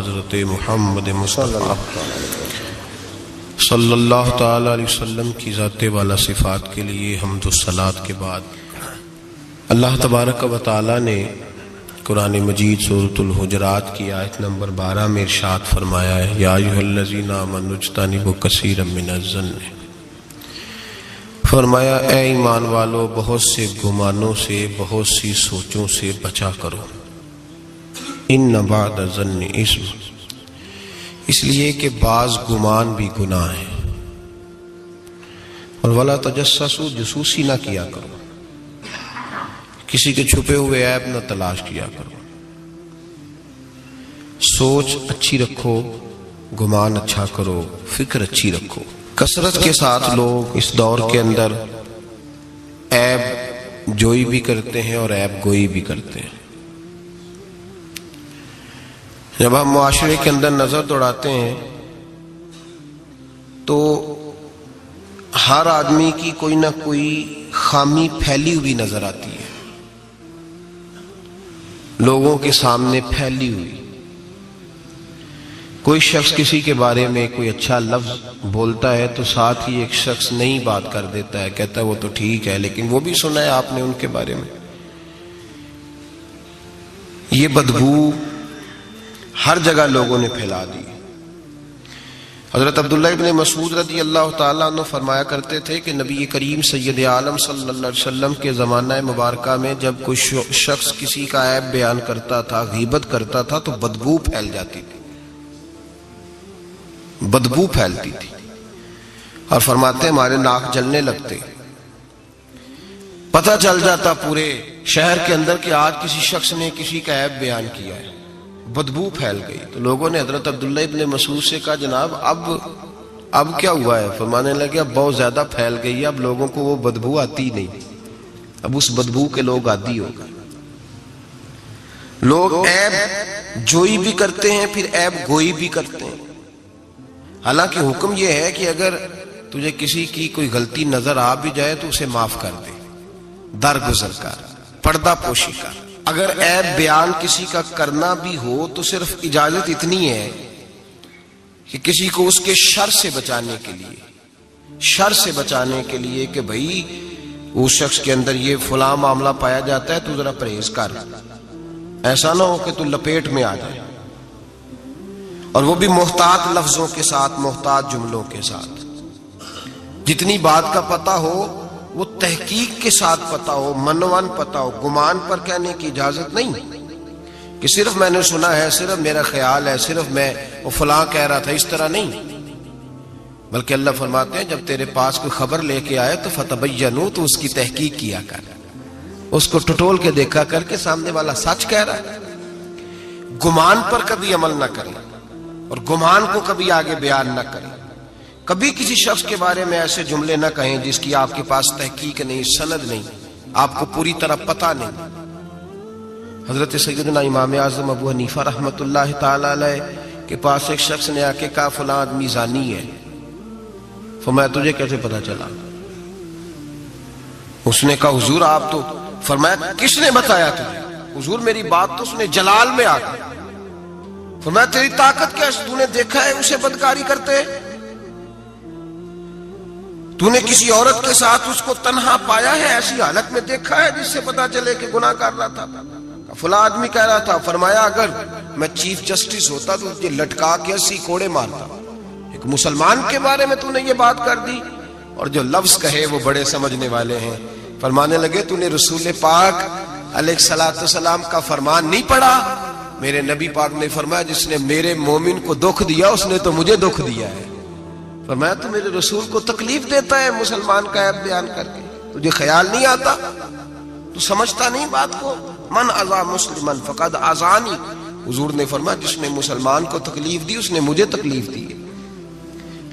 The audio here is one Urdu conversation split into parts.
حضرت محمد مصطفیٰ صلی اللہ تعالی علیہ وسلم کی ذات والا صفات کے لیے حمد و صلات کے بعد اللہ تبارک و تعالی نے قرآن مجید سورۃ الحجرات کی آیت نمبر 12 میں ارشاد فرمایا ہے یا ایھا الذین آمنوا اجتنبوا کثیرا من الظن، فرمایا اے ایمان والو بہت سے گمانوں سے، بہت سی سوچوں سے بچا کرو، ان بعد الظن اثم، اس لیے کہ بعض گمان بھی گناہ ہے، اور ولا تجسسوا، جاسوسی نہ کیا کرو، کسی کے چھپے ہوئے عیب نہ تلاش کیا کرو، سوچ اچھی رکھو، گمان اچھا کرو، فکر اچھی رکھو۔ کثرت کے ساتھ لوگ اس دور کے اندر عیب جوئی بھی کرتے ہیں اور عیب گوئی بھی کرتے ہیں۔ جب ہم معاشرے کے اندر نظر دوڑاتے ہیں تو ہر آدمی کی کوئی نہ کوئی خامی پھیلی ہوئی نظر آتی ہے، لوگوں کے سامنے پھیلی ہوئی۔ کوئی شخص کسی کے بارے میں کوئی اچھا لفظ بولتا ہے تو ساتھ ہی ایک شخص نئی بات کر دیتا ہے، کہتا ہے وہ تو ٹھیک ہے لیکن وہ بھی سنا ہے آپ نے ان کے بارے میں۔ یہ بدبو ہر جگہ لوگوں نے پھیلا دی۔ حضرت عبداللہ ابن مسعود رضی اللہ تعالیٰ عنہ فرمایا کرتے تھے کہ نبی کریم سید عالم صلی اللہ علیہ وسلم کے زمانہ مبارکہ میں جب کوئی شخص کسی کا عیب بیان کرتا تھا، غیبت کرتا تھا تو بدبو پھیل جاتی تھی، بدبو پھیلتی تھی، اور فرماتے ہمارے ناک جلنے لگتے، پتہ چل جاتا پورے شہر کے اندر کہ آج کسی شخص نے کسی کا عیب بیان کیا ہے، بدبو پھیل گئی۔ تو لوگوں نے حضرت عبداللہ ابن مسعود سے کہا جناب اب کیا ہوا ہے؟ فرمانے لگے اب بہت زیادہ پھیل گئی ہے، اب لوگوں کو وہ بدبو آتی نہیں، اب اس بدبو کے لوگ عادی ہو گئے۔ لوگ عیب جوئی بھی کرتے ہیں، پھر عیب گوئی بھی کرتے ہیں۔ حالانکہ حکم یہ ہے کہ اگر تجھے کسی کی کوئی غلطی نظر آ بھی جائے تو اسے معاف کر دے، درگزر کر، پردہ پوشی کر۔ اگر عیب بیان کسی کا کرنا بھی ہو تو صرف اجازت اتنی ہے کہ کسی کو اس کے شر سے بچانے کے لیے کہ بھئی اس شخص کے اندر یہ فلاں معاملہ پایا جاتا ہے تو ذرا پرہیز کر، ایسا نہ ہو کہ تو لپیٹ میں آ جائے، اور وہ بھی محتاط لفظوں کے ساتھ، محتاط جملوں کے ساتھ۔ جتنی بات کا پتہ ہو وہ تحقیق کے ساتھ پتہ ہو، منوان پتہ ہو، گمان پر کہنے کی اجازت نہیں کہ صرف میں نے سنا ہے، صرف میرا خیال ہے، صرف میں وہ فلاں کہہ رہا تھا، اس طرح نہیں، بلکہ اللہ فرماتے ہیں جب تیرے پاس کوئی خبر لے کے آئے تو فتبینوا، تو اس کی تحقیق کیا کر، اس کو ٹٹول کے دیکھا کر کے سامنے والا سچ کہہ رہا ہے۔ گمان پر کبھی عمل نہ کریں اور گمان کو کبھی آگے بیان نہ کریں۔ کبھی کسی شخص کے بارے میں ایسے جملے نہ کہیں جس کی آپ کے پاس تحقیق نہیں، سند نہیں، آپ کو پوری طرح پتہ نہیں۔ حضرت سیدنا امام اعظم ابو حنیفہ رحمۃ اللہ تعالی علیہ کے پاس ایک شخص نے آ کے کہا فلاں آدمی زانی ہے۔ فرمایا تجھے کیسے پتہ چلا؟ اس نے کہا حضور آپ تو، فرمایا کس نے بتایا تجھے؟ حضور میری بات تو اس نے جلال میں آ گئی۔ فرمایا تیری طاقت کیا ہے؟ تو نے دیکھا ہے اسے بدکاری کرتے؟ تو نے کسی عورت کے ساتھ اس کو تنہا پایا ہے، ایسی حالت میں دیکھا ہے جس سے پتا چلے کہ گناہ کر رہا تھا؟ فلاں آدمی کہہ رہا تھا۔ فرمایا اگر میں چیف جسٹس ہوتا تو تجھے لٹکا کے 80 کوڑے مارتا۔ ایک مسلمان کے بارے میں تو نے یہ بات کر دی، اور جو لفظ کہے وہ بڑے سمجھنے والے ہیں۔ فرمانے لگے تو نے رسول پاک علیہ الصلوۃ والسلام کا فرمان نہیں پڑھا؟ میرے نبی پاک نے فرمایا جس نے میرے مومن کو دکھ دیا اس نے تو مجھے دکھ دیا ہے۔ فرمایا تو میرے رسول کو تکلیف دیتا ہے مسلمان کا عیب بیان کر کے، تجھے خیال نہیں آتا؟ تو سمجھتا نہیں بات کو؟ من اذا مسلما فقد اذانی، حضور نے فرمایا جس نے مسلمان کو تکلیف دی اس نے مجھے تکلیف دی ہے۔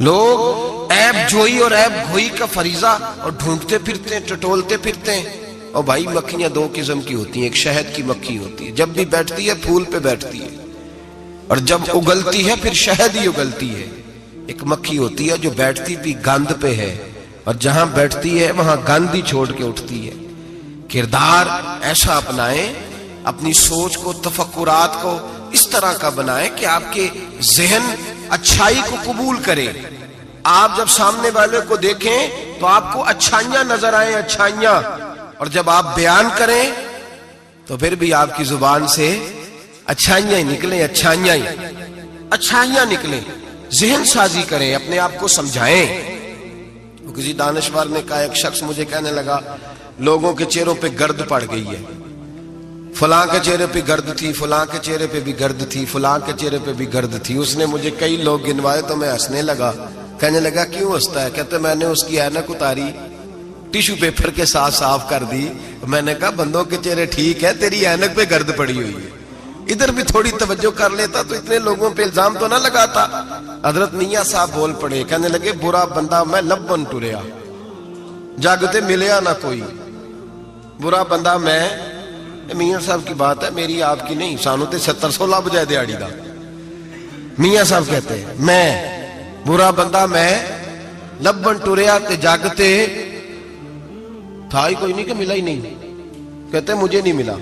لوگ عیب جوئی اور عیب گوئی کا فریضہ اور ڈھونڈتے پھرتے ہیں، ٹٹولتے پھرتے ہیں۔ اور بھائی مکھیاں دو قسم کی ہوتی ہیں، ایک شہد کی مکھی ہوتی ہے، جب بھی بیٹھتی ہے پھول پہ بیٹھتی ہے، اور جب اگلتی ہے پھر شہد ہی اگلتی ہے۔ ایک مکھی ہوتی ہے جو بیٹھتی بھی گند پہ ہے اور جہاں بیٹھتی ہے وہاں گند ہی چھوڑ کے اٹھتی ہے۔ کردار ایسا اپنائیں، اپنی سوچ کو، تفکرات کو اس طرح کا بنائیں کہ آپ کے ذہن اچھائی کو قبول کرے. آپ جب سامنے والے کو دیکھیں تو آپ کو اچھائیاں نظر آئیں, اچھائیاں, اور جب آپ بیان کریں تو پھر بھی آپ کی زبان سے اچھائیاں ہی نکلیں, اچھائیاں نکلیں. ذہن سازی کریں, اپنے آپ کو سمجھائیں. کسی دانشور نے کہا, ایک شخص مجھے کہنے لگا لوگوں کے چہروں پہ گرد پڑ گئی ہے, فلاں کے چہرے پہ گرد تھی, فلاں کے چہرے پہ بھی گرد تھی, فلاں کے چہرے پہ بھی گرد تھی. اس نے مجھے کئی لوگ گنوائے تو میں ہنسنے لگا. کہنے لگا کیوں ہنستا ہے؟ کہتے میں نے اس کی اینک اتاری, ٹیشو پیپر کے ساتھ صاف کر دی. میں نے کہا بندوں کے چہرے ٹھیک ہے, تیری اینک پہ گرد پڑی ہوئی ہے, ادھر بھی تھوڑی توجہ کر لیتا تو اتنے لوگوں پہ الزام تو نہ لگاتا. حضرت میاں صاحب بول پڑے, کہنے لگے برا بندہ میں لبن ٹریا, جاگتے ملیا نہ کوئی. برا بندہ میں, میاں صاحب کی بات ہے, میری آپ کی نہیں. سانو تے 70-16 بجائے دیہڑی دا. میاں صاحب کہتے ہیں میں برا بندہ میں لبن ٹریا تے جاگتے تھا ہی کوئی نہیں کہ ملا ہی نہیں. کہتے مجھے نہیں ملا,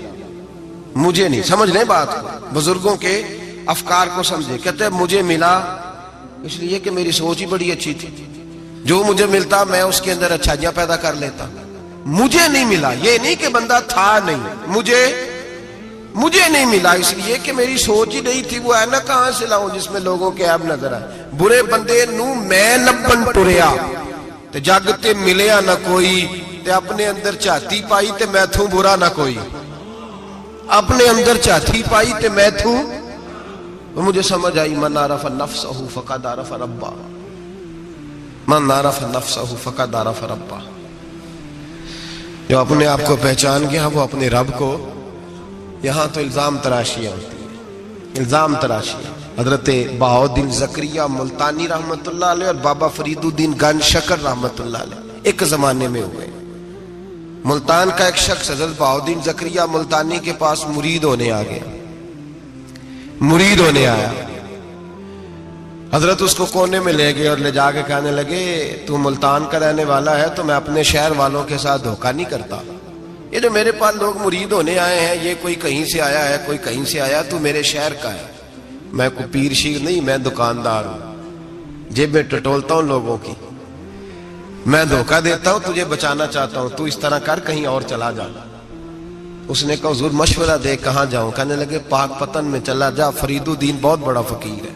مجھے نہیں. سمجھ لیں بات کو, بزرگوں کے افکار کو سمجھے. کہتے مجھے ملا اس لیے کہ میری سوچ ہی بڑی اچھی تھی, جو مجھے ملتا میں اس کے اندر اچھائیاں پیدا کر لیتا. مجھے نہیں ملا, یہ نہیں کہ بندہ تھا نہیں, مجھے نہیں ملا اس لیے کہ میری سوچ ہی نہیں تھی. وہ ہے نا کہاں سے لاؤں جس میں لوگوں کے عیب نظر آئے. برے بندے نو میں لبن ٹریا تے جاگتے ملیا نہ کوئی, تے اپنے اندر چاہتی پائی تے میں تھوں برا نہ کوئی. اپنے اندر چاہتی پائی تے میں تھوں. مجھے سمجھ آئی من عرف نفسہ فقد عرف ربہ, من عرف نفسہ فقد عرف ربہ. جو اپنے آپ کو پہچان گیا وہ اپنے رب کو. یہاں تو الزام تراشیاں ہوتی ہیں, الزام تراشیاں. حضرت بہاؤالدین زکریا ملتانی رحمت اللہ علیہ اور بابا فرید الدین گنج شکر رحمت اللہ علیہ ایک زمانے میں ہوئے. ملتان کا ایک شخص حضرت بہاؤالدین زکریا ملتانی کے پاس مرید ہونے آ گیا, مرید ہونے آیا. حضرت اس کو کونے میں لے گئے اور لے جا کے کہنے لگے تو ملتان کا رہنے والا ہے تو میں اپنے شہر والوں کے ساتھ دھوکہ نہیں کرتا. یہ جو میرے پاس لوگ مرید ہونے آئے ہیں, یہ کوئی کہیں سے آیا ہے, کوئی کہیں سے آیا, تو میرے شہر کا ہے. میں کوئی پیر شیر نہیں, میں دکاندار ہوں, جیبیں ٹٹولتا ہوں لوگوں کی, میں دھوکہ دیتا ہوں, تجھے بچانا چاہتا ہوں, تو اس طرح کر کہیں اور چلا جا. اس نے کہا حضور مشورہ دے کہاں جاؤں؟ کہنے لگے پاک پتن میں چلا جا, فرید الدین بہت بڑا فقیر ہے,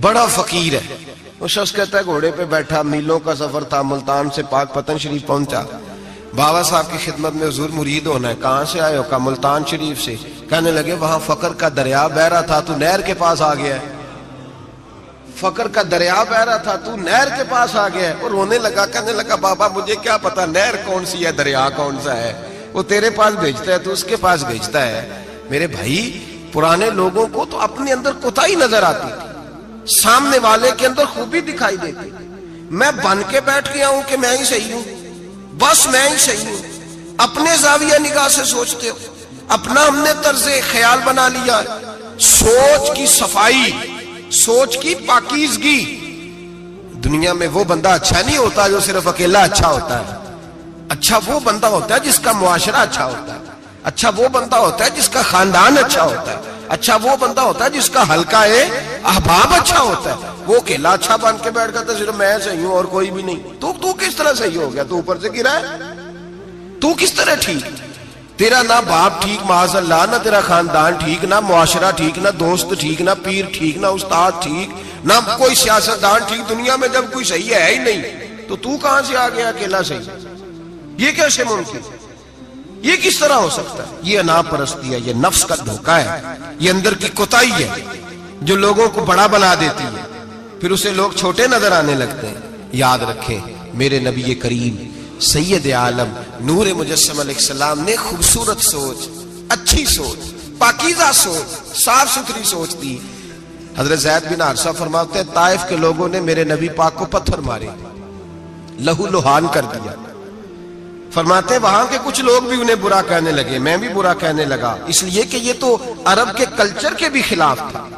بڑا فقیر ہے. وہ شخص کہتا ہے گھوڑے پہ بیٹھا, میلوں کا سفر تھا, ملتان سے پاک پتن شریف پہنچا. بابا صاحب کی خدمت میں حضور مرید ہونا ہے. کہاں سے آئے ہو؟ کہا ملتان شریف سے. کہنے لگے وہاں فقر کا دریا بہ رہا تھا, تو نہر کے پاس آ گیا ہے. فقر کا دریا بہ رہا تھا, تو نہر کے پاس آ گیا ہے. اور رونے لگا, کہنے لگا بابا مجھے کیا پتا نہر کون سی ہے, دریا کون سا ہے, وہ تیرے پاس بھیجتا ہے تو اس کے پاس بھیجتا ہے. میرے بھائی پرانے لوگوں کو تو اپنے اندر کوتاہی نظر آتی تھی, سامنے والے کے اندر خوبی دکھائی دیتی. میں بن کے بیٹھ گیا ہوں کہ میں ہی صحیح ہوں, بس میں ہی صحیح ہوں. اپنے زاویہ نگاہ سے سوچتے ہو, اپنا ہم نے طرز خیال بنا لیا. سوچ کی صفائی, سوچ کی پاکیزگی. دنیا میں وہ بندہ اچھا نہیں ہوتا جو صرف اکیلا اچھا ہوتا ہے. اچھا وہ بندہ ہوتا ہے جس کا معاشرہ اچھا ہوتا ہے. اچھا وہ بندہ ہوتا ہے جس کا خاندان اچھا ہوتا ہے. اچھا وہ بندہ ہوتا ہے جس کا حلقہ احباب اچھا ہوتا ہے. وہ اکیلا اچھا بن کے بیٹھ گیا تھا صرف میں صحیح ہوں اور کوئی بھی نہیں. تو کس طرح صحیح ہو گیا؟ تو اوپر سے گرا ہے. تو کس طرح ٹھیک؟ تیرا نہ باپ ٹھیک معاذ اللہ, نہ تیرا خاندان ٹھیک, نہ معاشرہ ٹھیک, نہ دوست ٹھیک, نہ پیر ٹھیک, نہ استاد ٹھیک, نہ کوئی سیاستدان ٹھیک. دنیا میں جب کوئی صحیح ہے ہی نہیں تو کہاں سے آ گیا اکیلا صحیح؟ یہ کیسے ممکن؟ یہ کس طرح ہو سکتا ہے؟ یہ انا پرستی ہے, یہ نفس کا دھوکہ ہے, یہ اندر کی کوتاہی ہے جو لوگوں کو بڑا بنا دیتی ہے, پھر اسے لوگ چھوٹے نظر آنے لگتے ہیں. یاد رکھیں میرے نبی کریم سید عالم نور مجسم علیہ السلام نے خوبصورت سوچ, اچھی سوچ, پاکیزہ سوچ, صاف ستھری سوچ دی. حضرت زید بن حارثہ فرماتے ہیں طائف کے لوگوں نے میرے نبی پاک کو پتھر مارے, لہو لہان کر دیا. فرماتے ہیں وہاں کے کچھ لوگ بھی انہیں برا کہنے لگے, میں بھی برا کہنے لگا, اس لیے کہ یہ تو عرب کے کلچر کے بھی خلاف تھا.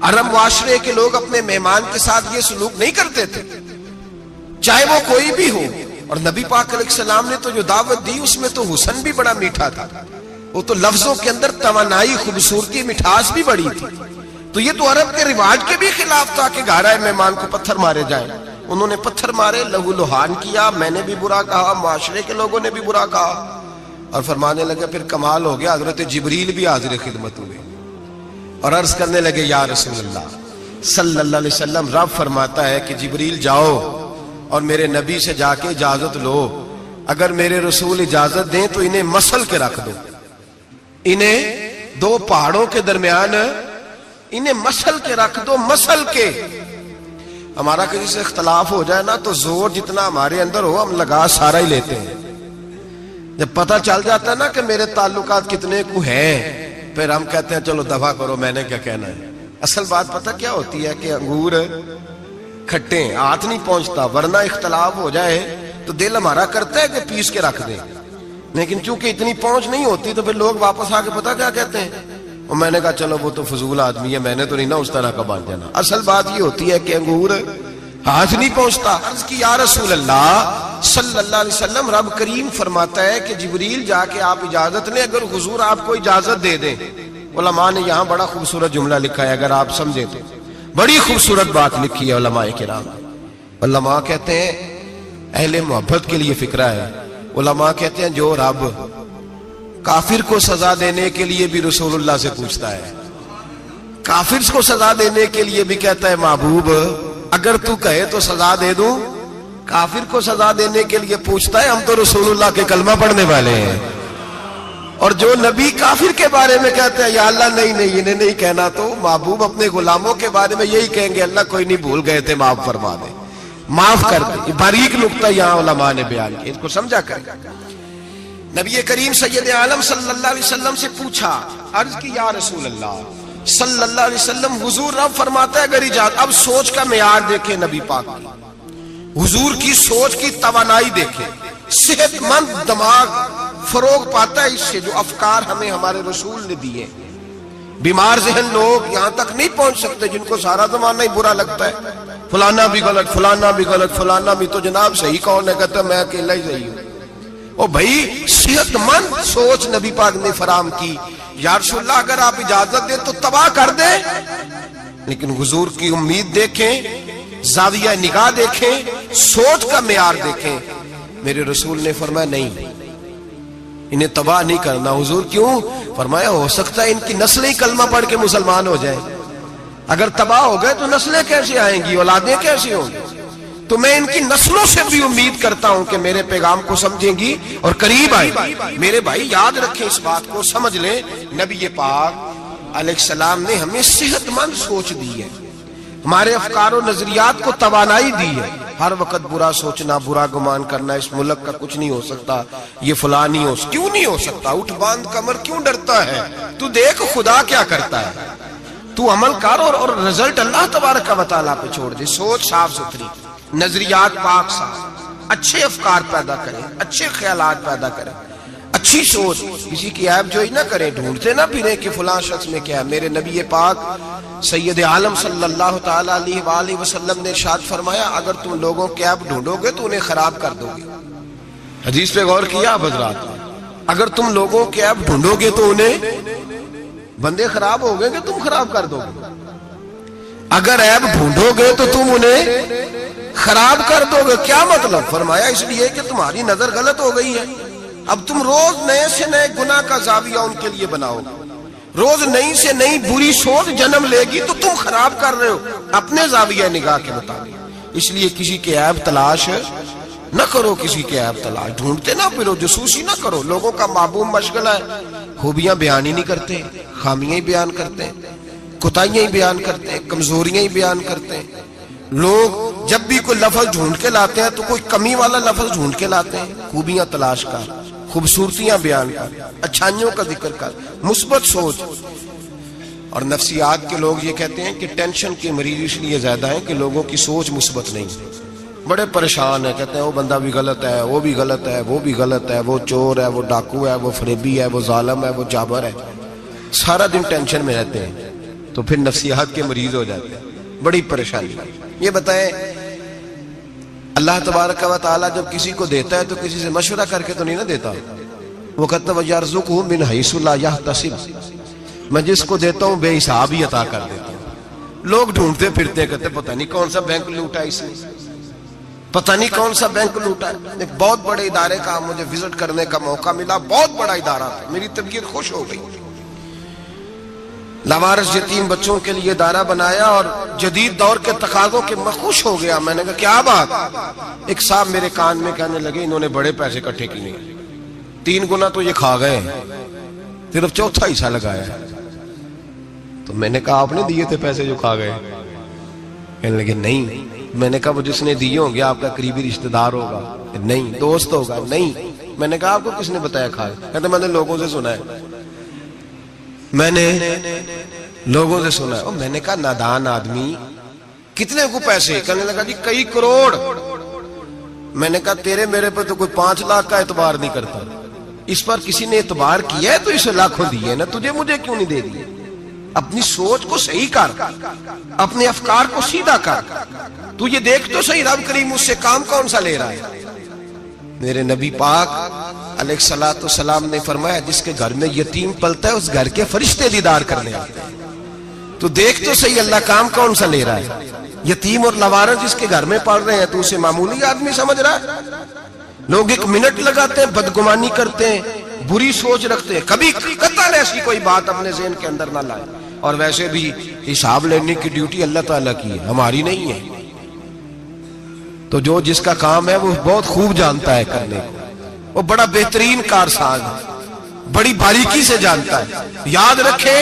عرب معاشرے کے لوگ اپنے مہمان کے ساتھ یہ سلوک نہیں کرتے تھے, چاہے وہ کوئی بھی ہو. اور نبی پاک علیہ السلام نے تو جو دعوت دی اس میں تو حسن بھی بڑا میٹھا تھا. وہ تو لفظوں کے اندر توانائی، خوبصورتی، مٹھاس بھی بڑی تھی. تو یہ تو عرب کے رواج کے بھی خلاف تھا کہ گھارائے مہمان کو پتھر مارے جائیں. انہوں نے پتھر مارے، لہو لہان کیا، میں نے بھی برا کہا، معاشرے کے لوگوں نے بھی برا کہا. اور فرمانے لگے پھر کمال ہو گیا، حضرت جبریل بھی حاضر خدمت ہوئے اور عرض کرنے لگے یا رسول اللہ صلی اللہ علیہ وسلم، رب فرماتا ہے کہ جبریل جاؤ اور میرے نبی سے جا کے اجازت لو، اگر میرے رسول اجازت دیں تو انہیں مسل کے رکھ دو، انہیں دو پہاڑوں کے درمیان انہیں مسل کے رکھ دو. مسل کے ہمارا کسی سے اختلاف ہو جائے نا تو زور جتنا ہمارے اندر ہو ہم لگا سارا ہی لیتے ہیں. جب پتہ چل جاتا ہے نا کہ میرے تعلقات کتنے کو ہیں، پھر ہم کہتے ہیں چلو دفع کرو، میں نے کیا کہنا ہے. اصل بات پتہ کیا ہوتی ہے کہ انگور کھٹے ہاتھ نہیں پہنچتا، ورنہ اختلاف ہو جائے تو دل ہمارا کرتا ہے کہ پیس کے رکھ دیں، لیکن چونکہ اتنی پہنچ نہیں ہوتی تو پھر لوگ واپس آ کے پتہ کیا کہتے ہیں، اور میں نے کہا چلو وہ تو فضول آدمی ہے، میں نے تو نہیں نا اس طرح کا باندھ جانا. اصل بات یہ ہوتی ہے کہ انگور ہاتھ نہیں پہنچتا. عرض کی یا رسول اللہ صلی اللہ علیہ وسلم، رب کریم فرماتا ہے کہ جبریل جا کے آپ اجازت لیں، اگر حضور آپ کو اجازت دے دیں. علماء نے یہاں بڑا خوبصورت جملہ لکھا ہے، اگر آپ سمجھیں تو بڑی خوبصورت بات لکھی ہے علماء کرام. علماء کہتے ہیں، اہل محبت کے لیے فکرہ ہے، علماء کہتے ہیں جو رب کافر کو سزا دینے کے لیے بھی رسول اللہ سے پوچھتا ہے، کافر کو سزا دینے کے لیے بھی کہتا ہے محبوب اگر تو کہے تو سزا دے دوں، کافر کو سزا دینے کے لیے پوچھتا ہے. ہم تو رسول اللہ کے کلمہ پڑھنے والے ہیں، اور جو نبی کافر کے بارے میں کہتے ہیں یا اللہ نہیں انہیں نہیں کہنا، تو محبوب اپنے غلاموں کے بارے میں یہی کہیں گے اللہ کوئی نہیں، بھول گئے تھے، معاف فرما دے، معاف کر دے. باریک نقطہ یہاں علماء نے بیان کیا، اس کو سمجھا کر. نبی کریم سید عالم صلی اللہ علیہ وسلم سے پوچھا، عرض کی یا رسول اللہ صلی اللہ علیہ وسلم، حضور رب فرماتا ہے اگر اجازت. اب سوچ کا معیار دیکھیں نبی پاک کی، حضور کی سوچ کی توانائی دیکھیں. صحت مند دماغ فروغ پاتا ہے اس سے جو افکار ہمیں ہمارے رسول نے دیے. بیمار ذہن لوگ یہاں تک نہیں پہنچ سکتے جن کو سارا زمانہ ہی برا لگتا ہے، فلانا بھی غلط، فلانا بھی غلط، فلانا بھی، تو جناب صحیح کون ہے؟ کہتا میں اکیلا ہی صحیح ہوں. او بھائی صحت مند سوچ نبی پاک نے فراہم کی. یا رسول اللہ اگر آپ اجازت دیں تو تباہ کر دیں، لیکن حضور کی امید دیکھیں، زاویہ نگاہ دیکھیں، سوچ کا معیار دیکھیں. میرے رسول نے فرمایا نہیں، انہیں تباہ نہیں کرنا. حضور کیوں؟ فرمایا ہو سکتا ہے ان کی نسلیں کلمہ پڑھ کے مسلمان ہو جائیں، اگر تباہ ہو گئے تو نسلیں کیسے آئیں گی، اولادیں کیسے ہوں گی؟ تو میں ان کی نسلوں سے بھی امید کرتا ہوں کہ میرے پیغام کو سمجھیں گی اور قریب آئیں. میرے بھائی یاد رکھیں اس بات کو، سمجھ لیں نبی پاک علیہ السلام نے ہمیں صحت مند سوچ دی ہے، ہمارے افکار و نظریات کو توانائی دی ہے. ہر وقت برا سوچنا، برا گمان کرنا، اس ملک کا کچھ نہیں ہو سکتا، یہ فلاں نہیں ہو سکتا. کیوں نہیں ہو سکتا؟ اٹھ باندھ کمر کیوں ڈرتا ہے؟ تو دیکھ خدا کیا کرتا ہے، تو عمل کر اور رزلٹ اللہ تبارک و تعالیٰ پہ چھوڑ دے. سوچ صاف ستھری، نظریات پاک صاف، اچھے افکار پیدا کریں، اچھے خیالات پیدا کریں، اچھی سوچ. کسی کی عیب جوئی نہ کریں، ڈھونڈتے نہ پھریں کہ فلاں شخص میں کیا ہے. میرے نبی پاک سید عالم صلی اللہ تعالی علیہ وآلہ وسلم نے ارشاد فرمایا اگر تم لوگوں کے عیب ڈھونڈو گے تو انہیں خراب کر دو گے. حدیث پہ غور کیا آپ حضرات؟ اگر تم لوگوں کے عیب ڈھونڈو گے تو انہیں، بندے خراب ہو گئے کہ تم خراب کر دو گے. اگر عیب ڈھونڈو گے تو تم انہیں خراب کر دو گے. کیا مطلب؟ فرمایا اس لیے کہ تمہاری نظر غلط ہو گئی ہے. اب تم روز نئے سے نئے گناہ کا زاویہ ان کے لیے بناؤ، روز نئی سے نئی بری سوچ جنم لے گی تو تم خراب کر رہے ہو اپنے زاویہ نگاہ کے مطابق. اس لیے کسی کے عیب تلاش نہ کرو، کسی کے عیب تلاش ڈھونڈتے نہ پھرو، جاسوسی نہ کرو. لوگوں کا معبوم مشغلہ ہے، خوبیاں بیان ہی نہیں کرتے، خامیاں ہی بیان کرتے ہیں، کوتاہیاں ہی بیان کرتے ہیں، کمزوریاں ہی بیان کرتے ہیں. لوگ جب بھی کوئی لفظ ڈھونڈ کے لاتے ہیں تو کوئی کمی والا لفظ ڈھونڈ کے لاتے ہیں. خوبیاں تلاش کر، خوبصورتیاں بیان کر، اچھائیوں کا ذکر کر، مثبت سوچ. اور نفسیات کے لوگ یہ کہتے ہیں کہ ٹینشن کے مریض اس لیے زیادہ ہیں کہ لوگوں کی سوچ مثبت نہیں، بڑے پریشان ہیں. کہتے ہیں وہ بندہ بھی غلط ہے، وہ بھی غلط ہے، وہ بھی غلط ہے، وہ چور ہے، وہ ڈاکو ہے، وہ فریبی ہے، وہ ظالم ہے، وہ جابر ہے. سارا دن ٹینشن میں رہتے ہیں تو پھر نفسیات کے مریض ہو جاتے ہیں. بڑی پریشانی. یہ بتائیں اللہ تبارک و تعالیٰ جب کسی کو دیتا ہے تو کسی سے مشورہ کر کے تو نہیں نہ دیتا، وہ کہتا ہے یرزقہ من حیث لا یحتسب، میں جس کو دیتا ہوں بے حساب ہی عطا کر دیتا ہوں۔ لوگ ڈھونڈتے پھرتے کہتے پتہ نہیں کون سا بینک لوٹا اس نے، پتہ نہیں کون سا بینک لوٹا ہے۔ ایک بہت بڑے ادارے کا مجھے وزٹ کرنے کا موقع ملا، بہت بڑا ادارہ تھا، میری طبیعت خوش ہو گئی۔ لاوارث یتیم بچوں کے لیے ادارہ بنایا اور جدید دور کے تقاضوں کے میں خوش ہو گیا۔ میں نے کہا کیا بات؟ ایک صاحب میرے کان میں کہنے لگے انہوں نے بڑے پیسے اکٹھے کیے، 3 گنا تو یہ کھا گئے، صرف چوتھا حصہ لگایا ہے۔ تو میں نے کہا آپ نے دیے تھے پیسے جو کھا گئے؟ کہنے لگے نہیں۔ میں نے کہا وہ جس نے دیے ہوں گے آپ کا قریبی رشتہ دار ہوگا؟ نہیں۔ دوست ہوگا؟ نہیں۔ میں نے کہا آپ کو کس نے بتایا کھائے؟ کہتے میں نے لوگوں سے سنا ہے، میں نے لوگوں سے سنا ہے۔ اور میں نے کہا نادان آدمی، کتنے کو پیسے؟ کہنے لگا جی کئی کروڑ۔ میں نے کہا تیرے میرے پر تو کوئی 5 لاکھ کا اعتبار نہیں کرتا، اس پر کسی نے اعتبار کیا ہے تو اسے لاکھوں دیے نا، تجھے مجھے کیوں نہیں دے دیے؟ اپنی سوچ کو صحیح کر، اپنے افکار کو سیدھا کر، تو یہ دیکھ تو صحیح رب کریم اس سے کام کون سا لے رہا ہے۔ میرے نبی پاک علیہ الصلوۃ والسلام نے فرمایا جس کے گھر میں یتیم پلتا ہے اس گھر کے فرشتے دیدار کرنے آتے ہیں۔ تو دیکھ تو صحیح اللہ کام کون سا لے رہا ہے۔ یتیم اور لاوارث جس کے گھر میں پڑھ رہے ہیں تو اسے معمولی آدمی سمجھ رہا ہے۔ لوگ 1 منٹ لگاتے ہیں، بدگمانی کرتے ہیں، بری سوچ رکھتے ہیں، کبھی قطعاً ایسی کوئی بات اپنے ذہن کے اندر نہ لائے۔ اور ویسے بھی حساب لینے کی ڈیوٹی اللہ تعالیٰ کی ہے، ہماری نہیں ہے۔ تو جو جس کا کام ہے وہ بہت خوب جانتا ہے کرنے کو، وہ بڑا بہترین کارساز ہے، بڑی باریکی سے جانتا ہے۔ یاد رکھیں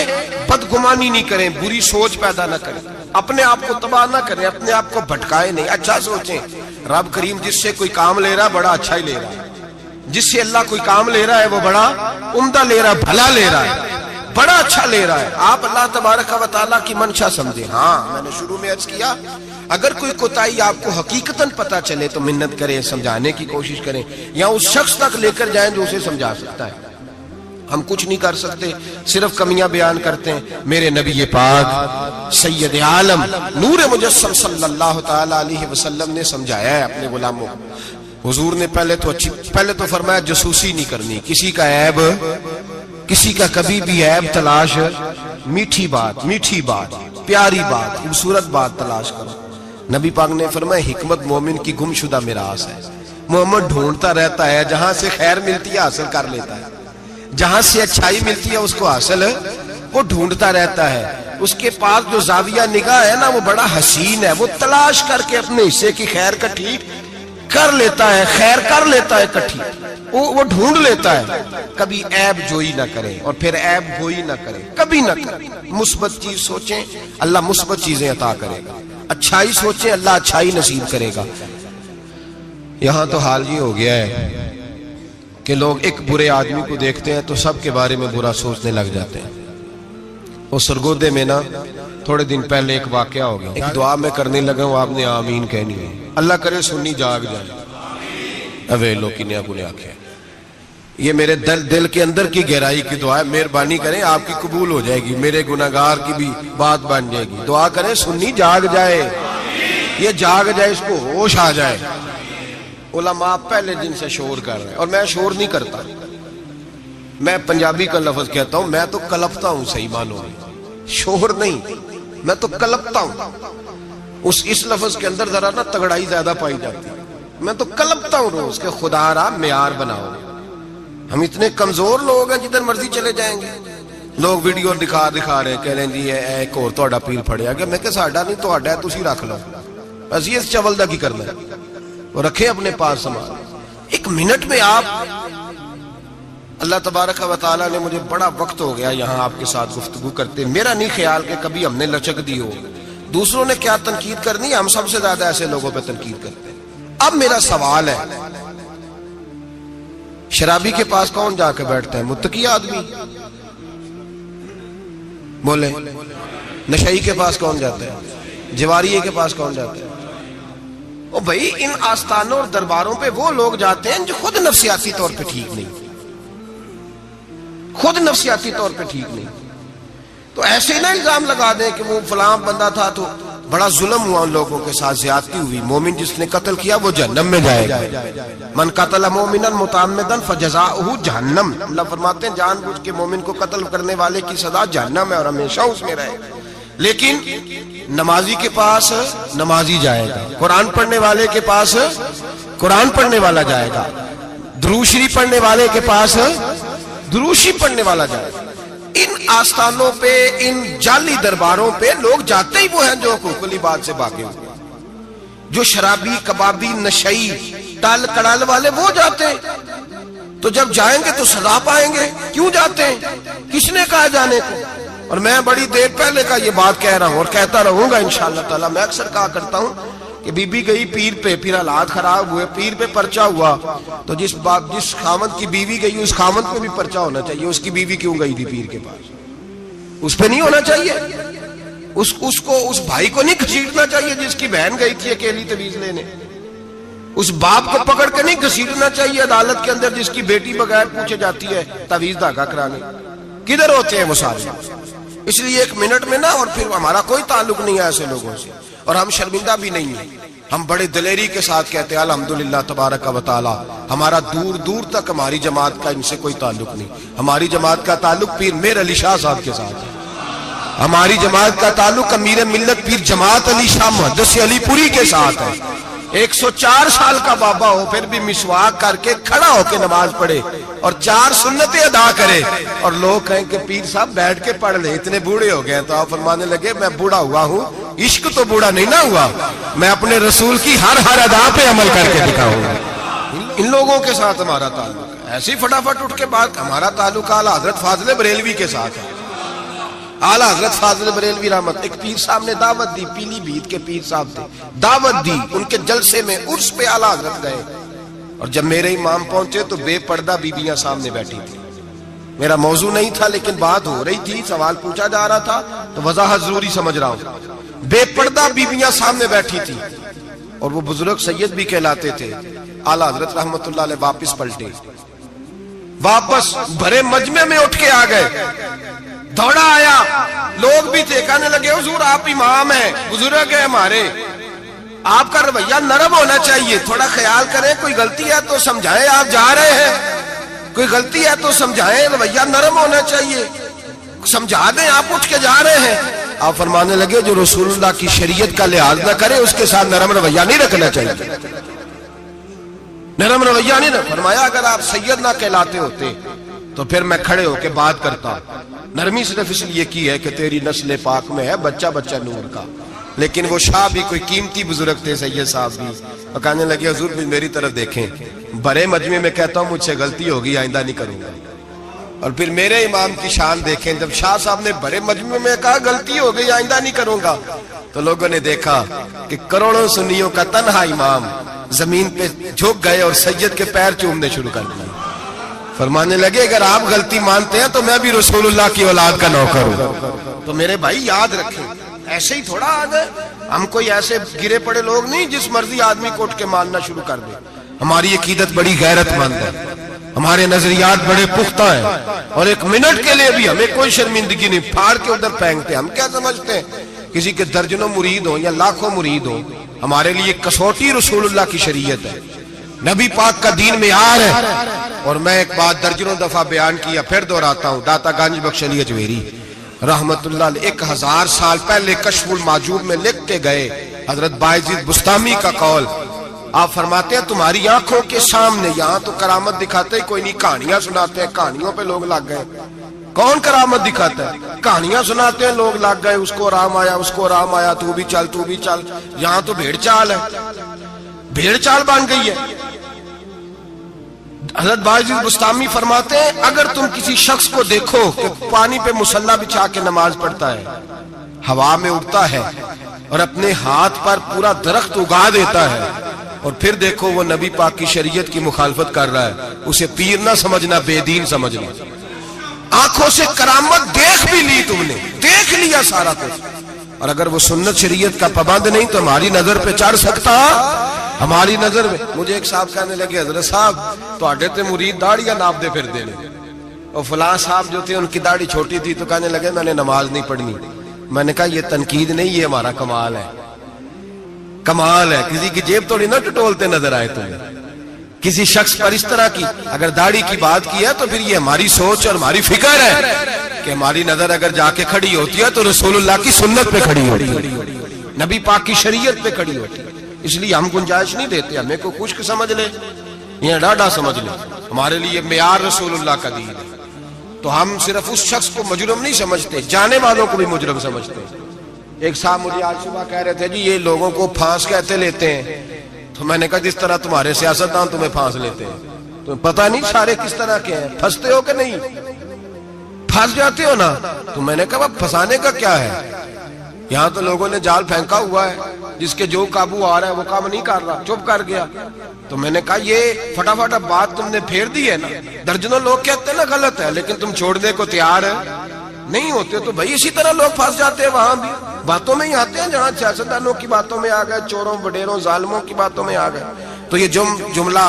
بدگمانی نہیں کریں، بری سوچ پیدا نہ کریں، اپنے آپ کو تباہ نہ کریں، اپنے آپ کو بھٹکائیں نہیں، اچھا سوچیں۔ رب کریم جس سے کوئی کام لے رہا ہے بڑا اچھا ہی لے رہا ہے، جس سے اللہ کوئی کام لے رہا ہے وہ بڑا عمدہ لے رہا ہے، بھلا لے رہا ہے، بڑا اچھا لے رہا ہے۔ آپ اللہ تبارک و تعالیٰ کی منشا سمجھیں۔ ہاں میں نے شروع میں عرض کیا اگر کوئی کوتاہی آپ کو حقیقتاً پتا چلے تو منت کریں، سمجھانے کی کوشش کریں، یا اس شخص تک لے کر جائیں جو اسے سمجھا سکتا ہے۔ ہم کچھ نہیں کر سکتے، صرف کمیاں بیان کرتے ہیں۔ میرے نبی پاک سید عالم نور مجسم صلی اللہ تعالی علیہ وسلم نے سمجھایا ہے اپنے غلاموں کو۔ حضور نے پہلے تو فرمایا جاسوسی نہیں کرنی، کسی کا عیب، کسی کا کبھی بھی عیب تلاش، میٹھی بات، پیاری بات، خوبصورت بات تلاش کرو۔ نبی پاک نے فرمایا حکمت مومن کی گمشدہ میراث ہے۔ محمد ڈھونڈتا رہتا ہے، جہاں سے خیر ملتی ہے حاصل کر لیتا ہے، جہاں سے اچھائی ملتی ہے اس کو حاصل وہ ڈھونڈتا رہتا ہے۔ اس کے پاس جو زاویہ نگاہ ہے نا وہ بڑا حسین ہے، وہ تلاش کر کے اپنے حصے کی خیر کٹھی کر لیتا ہے، خیر کر لیتا ہے کٹھی، وہ ڈھونڈ لیتا ہے۔ کبھی عیب جوئی نہ کریں اور پھر عیب گوئی نہ کریں، کبھی نہ کریں۔ مثبت چیز سوچیں اللہ مثبت چیزیں عطا کرے گا، اچھائی سوچیں اللہ اچھائی نصیب کرے گا۔ یہاں تو حال یہ ہو گیا ہے کہ لوگ ایک برے آدمی کو دیکھتے ہیں تو سب کے بارے میں برا سوچنے لگ جاتے ہیں۔ وہ سرگودے میں نا تھوڑے دن پہلے ایک واقعہ ہو گیا، ایک دعا میں کرنے لگا ہوں، آپ نے آمین کہنی ہے، اللہ کرے سنی جاگ جائے۔ اویلو کی نیا گنے آنکھیں، یہ میرے دل کے اندر کی گہرائی کی دعا ہے، مہربانی کریں آپ کی قبول ہو جائے گی، میرے گناہگار کی بھی بات بن جائے گی۔ دعا کریں سنی جاگ جائے، یہ جاگ جائے، اس کو ہوش آ جائے۔ علماء پہلے دن سے شور کر رہے ہیں اور میں شور نہیں کرتا، میں پنجابی کا لفظ کہتا ہوں، میں تو کلپتا ہوں، صحیح مانو، شور نہیں، میں تو کلپتا ہوں۔ اس لفظ کے اندر ذرا نا تگڑائی زیادہ پائی جاتی ہے، میں تو کلپتا ہوں روز کہ خدا را معیار بناؤ۔ ہم اتنے کمزور لوگ ہیں جدھر مرضی چلے جائیں گے، لوگ ویڈیو دکھا رہے کہہ رہے ہیں جی ایک اور تہاڈا پیل پھڑیا گیا، میں کہ ساڈا نہیں تہاڈا ہے، تسی رکھ لو، اسی اس چول دا کی کرنا ہے، وہ رکھے اپنے پاس سامان۔ 1 منٹ میں آپ، اللہ تبارک و تعالیٰ نے مجھے بڑا وقت ہو گیا یہاں آپ کے ساتھ گفتگو کرتے، میرا نہیں خیال کہ کبھی ہم نے لچک دی ہو، دوسروں نے کیا تنقید کرنی ہے، ہم سب سے زیادہ ایسے لوگوں پہ تنقید کرتے ہیں۔ اب میرا سوال ہے، شرابی کے پاس کون جا کے بیٹھتا ہے؟ متقی آدمی؟ بولے۔ نشئی کے پاس کون جاتا ہے؟ جواریے کے پاس کون جاتا ہے؟ او بھائی ان آستانوں اور درباروں پہ وہ لوگ جاتے ہیں جو خود نفسیاتی طور پہ ٹھیک نہیں، خود نفسیاتی طور پہ ٹھیک نہیں، تو ایسے نہ الزام لگا دیں کہ وہ فلاں بندہ تھا تو بڑا ظلم ہوا ان لوگوں کے ساتھ، زیادتی ہوئی. مومن جس نے قتل کیا وہ جہنم میں جائے گا. من قتل مومنا متعمدا فجزاؤہ جہنم. اللہ فرماتے ہیں جان بوجھ کے مومن کو قتل کرنے والے کی سزا جہنم ہے اور ہمیشہ اس میں رہے گا. لیکن نمازی کے پاس نمازی جائے گا، قرآن پڑھنے والے کے پاس قرآن پڑھنے والا جائے گا، درود شریف پڑھنے والے کے پاس درود شریف پڑھنے والا جائے گا. ان آستانوں پہ، ان جعلی درباروں پہ لوگ جاتے ہی وہ ہیں جو حقوق العباد سے بھاگے ہوئے، جو شرابی، کبابی، نشئی، ٹال کڑال والے وہ جاتے ہیں. تو جب جائیں گے تو سزا پائیں گے. کیوں جاتے ہیں؟ کس نے کہا جانے کو؟ اور میں بڑی دیر پہلے کا یہ بات کہہ رہا ہوں اور کہتا رہوں گا انشاءاللہ تعالی. میں اکثر کہا کرتا ہوں کہ بی بی گئی پیر پہ، پھر حالات خراب ہوئے، پیر پہ پرچہ ہوا، تو جس خامد کی بیوی گئی اس خامد پہ بھی پرچہ ہونا چاہیے. اس کی بیوی کیوں گئی تھی پیر کے پاس؟ اس پہ نہیں ہونا چاہیے. اس بھائی کو نہیں گھسیٹنا چاہیے جس کی بہن گئی تھی اکیلی تعویذ لینے. اس باپ کو پکڑ کے نہیں گھسیٹنا چاہیے عدالت کے اندر جس کی بیٹی بغیر پوچھے جاتی ہے تعویذ دھاگا کرانے. کدھر ہوتے ہیں وہ سارے؟ اس لیے ایک منٹ میں نا، اور پھر ہمارا کوئی تعلق نہیں ہے ایسے لوگوں سے، اور ہم شرمندہ بھی نہیں ہیں. ہم بڑے دلیری کے ساتھ کہتے ہیں الحمدللہ تبارک و تعالی ہمارا دور دور تک ہماری جماعت کا ان سے کوئی تعلق نہیں. ہماری جماعت کا تعلق پیر میر علی شاہ صاحب کے ساتھ ہے. ہماری جماعت کا تعلق امیر ملت پیر جماعت علی شاہ محدث علی پوری کے ساتھ ہے. 104 سال کا بابا ہو پھر بھی مسواک کر کے کھڑا ہو کے نماز پڑھے اور 4 سنتیں ادا کرے، اور لوگ کہیں کہ پیر صاحب بیٹھ کے پڑھ لیں، اتنے بوڑھے ہو گئے. تو آپ فرمانے لگے میں بوڑھا ہوا ہوں، عشق تو بوڑھا نہیں نہ ہوا، میں اپنے رسول کی ہر ادا پہ عمل کر کے دکھاؤں گا. ان لوگوں کے ساتھ ہمارا تعلق ہے. ایسی فٹافٹ اٹھ کے بات، ہمارا تعلق اعلیٰ حضرت فاضل بریلوی کے ساتھ ہے. اعلیٰ حضرت فاضل بریلوی رحمت. ایک پیر صاحب نے دعوت دی، پیلی بھیت کے پیر صاحب تھے، دعوت دی. ان کے جلسے میں عرس پہ اعلیٰ حضرت گئے، اور جب میرے امام پہنچے تو بے پردہ بیویاں سامنے بیٹھی تھی. میرا موضوع نہیں تھا لیکن بات ہو رہی تھی، سوال پوچھا جا رہا تھا تو وضاحت ضروری سمجھ رہا ہوں. بے پردہ بیویاں سامنے بیٹھی تھی، اور وہ بزرگ سید بھی کہلاتے تھے. اعلیٰ حضرت رحمت اللہ علیہ واپس پلٹے، واپس بھرے مجمع میں اٹھ کے آ گئے. دوڑا آیا، لوگ بھی تھے، کہنے لگے حضور آپ امام ہیں، بزرگ ہیں ہمارے، آپ کا رویہ نرم ہونا چاہیے، تھوڑا خیال کریں، کوئی غلطی ہے تو سمجھائیں، آپ جا رہے ہیں، کوئی غلطی ہے تو سمجھائیں، رویہ نرم ہونا چاہیے، سمجھا دیں، آپ اٹھ کے جا رہے ہیں. آپ فرمانے لگے جو رسول اللہ کی شریعت کا لحاظ نہ کرے اس کے ساتھ نرم رویہ نہیں رکھنا چاہیے. نرم رویہ نہیں رکھنا. فرمایا اگر آپ سید نہ کہلاتے ہوتے تو پھر میں کھڑے ہو کے بات کرتا. نرمی صرف اس لیے کی ہے کہ تیری نسل پاک میں ہے بچہ بچہ نور کا. لیکن وہ شاہ بھی کوئی قیمتی بزرگ تھے، سید صاحب بھی، اور کہنے لگے حضور بھی میری طرف دیکھیں، بڑے مجمع میں کہتا ہوں مجھ سے غلطی ہوگی، آئندہ نہیں کروں گا. اور پھر میرے امام کی شان دیکھیں، جب شاہ صاحب نے بڑے مجمع میں کہا غلطی ہو گئی آئندہ نہیں کروں گا، تو لوگوں نے دیکھا کہ کروڑوں سنیوں کا تنہا امام زمین پہ جھک گئے اور سید کے پیر چومنے شروع کر دیے. فرمانے لگے اگر آپ غلطی مانتے ہیں تو میں بھی رسول اللہ کی اولاد کا نوکر ہوں. تو میرے بھائی یاد رکھیں، ایسے ہی تھوڑا آ جائے. ہم کوئی ایسے گرے پڑے لوگ نہیں جس مرضی آدمی کو اٹھ کے ماننا شروع کر دے. ہماری عقیدت بڑی غیرت مند ہے، ہمارے نظریات بڑے پختہ ہیں، اور ایک منٹ کے لیے بھی ہمیں کوئی شرمندگی نہیں. پھاڑ کے ادھر پھینکتے. ہم کیا سمجھتے ہیں کسی کے درجنوں مرید ہوں یا لاکھوں مرید ہوں، ہمارے لیے کسوٹی رسول اللہ کی شریعت ہے، نبی پاک کا دین معیار ہے. اور میں ایک بات درجنوں دفعہ بیان کیا، پھر دہراتا ہوں. داتا گنج بخش علی اجویری رحمت اللہ علیہ 1000 سال پہلے کشف المعجوب میں لکھ کے گئے حضرت باعزید بستامی کا قول. آپ فرماتے ہیں تمہاری آنکھوں کے سامنے، یہاں تو کرامت دکھاتے ہی کوئی نہیں، کہانیاں سناتے ہیں، کہانیوں پہ لوگ لگ گئے. کون کرامت دکھاتا ہے؟ کہانیاں سناتے ہیں، لوگ لگ گئے، اس کو آرام آیا، اس کو آرام آیا، تو بھی چل تو بھی چل. یہاں تو بھیڑ چال ہے، بھیڑ چال بن گئی ہے. حضرت باعزید بستامی فرماتے ہیں اگر تم کسی شخص کو دیکھو کہ پانی پہ مصلی بچھا کے نماز پڑھتا ہے، ہوا میں اڑتا ہے اور اپنے ہاتھ پر پورا درخت اگا دیتا ہے، اور پھر دیکھو وہ نبی پاک کی شریعت کی مخالفت کر رہا ہے، اسے پیر نہ سمجھنا، بے دین سمجھنا. آنکھوں سے کرامت دیکھ بھی لی، تم نے دیکھ لیا سارا کچھ، اور اگر وہ سنت شریعت کا پابند نہیں تو ہماری نظر پہ چڑھ سکتا. ہماری نظر میں مجھے ایک صاحب کہنے لگے حضرت صاحب تواڈے تے مرید داڑیاں ناپ دے پھر دے نے، اور فلاں صاحب جو تھے ان کی داڑھی چھوٹی تھی تو کہنے لگے میں نے نماز نہیں پڑھنی. میں نے کہا یہ تنقید نہیں، یہ ہمارا کمال ہے. کمال ہے، کسی کی جیب تھوڑی نہ ٹٹولتے نظر آئے تمہیں. کسی شخص پر اس طرح کی اگر داڑھی کی بات کی ہے تو پھر یہ ہماری سوچ اور ہماری فکر ہے کہ ہماری نظر اگر جا کے کھڑی ہوتی ہے تو رسول اللہ کی سنت پہ کھڑی ہوتی ہے، نبی پاک کی شریعت پہ کھڑی ہوتی ہے. اس لیے ہم گنجائش نہیں دیتے ہمیں کو خشک سمجھ لے یا ڈاڈا سمجھ لے. ہمارے لیے معیار رسول اللہ کا دین ہے. تو ہم صرف اس شخص کو مجرم نہیں سمجھتے، جانے والوں کو بھی مجرم سمجھتے. ایک صاحب مجھے آج صبح کہہ رہے تھے جی یہ لوگوں کو پھانس کہتے لیتے ہیں. تو میں نے کہا جس طرح تمہارے سیاستدان تمہیں پھانس لیتے ہیں. تمہیں پتہ نہیں سارے کس طرح کے ہیں، پھنستے ہو کہ نہیں؟ پھنس جاتے ہو نا. تو میں نے کہا پھنسانے کا کیا ہے؟ یہاں تو لوگوں نے جال پھینکا ہوا ہے، جس کے جو قابو آ رہا ہے وہ کام نہیں کر رہا، چپ کر گیا. تو میں نے کہا یہ فٹافٹ بات تم نے پھیر دی ہے نا. درجنوں لوگ کہتے ہیں نا غلط ہے، لیکن تم چھوڑنے کو تیار نہیں ہوتے. تو بھائی اسی طرح لوگ پھنس جاتے ہیں، وہاں بھی باتوں میں ہی آتے ہیں جہاں سیاستدانوں کی باتوں میں آ گئے، چوروں وڈیروں ظالموں کی باتوں میں آ گئے. تو یہ جملہ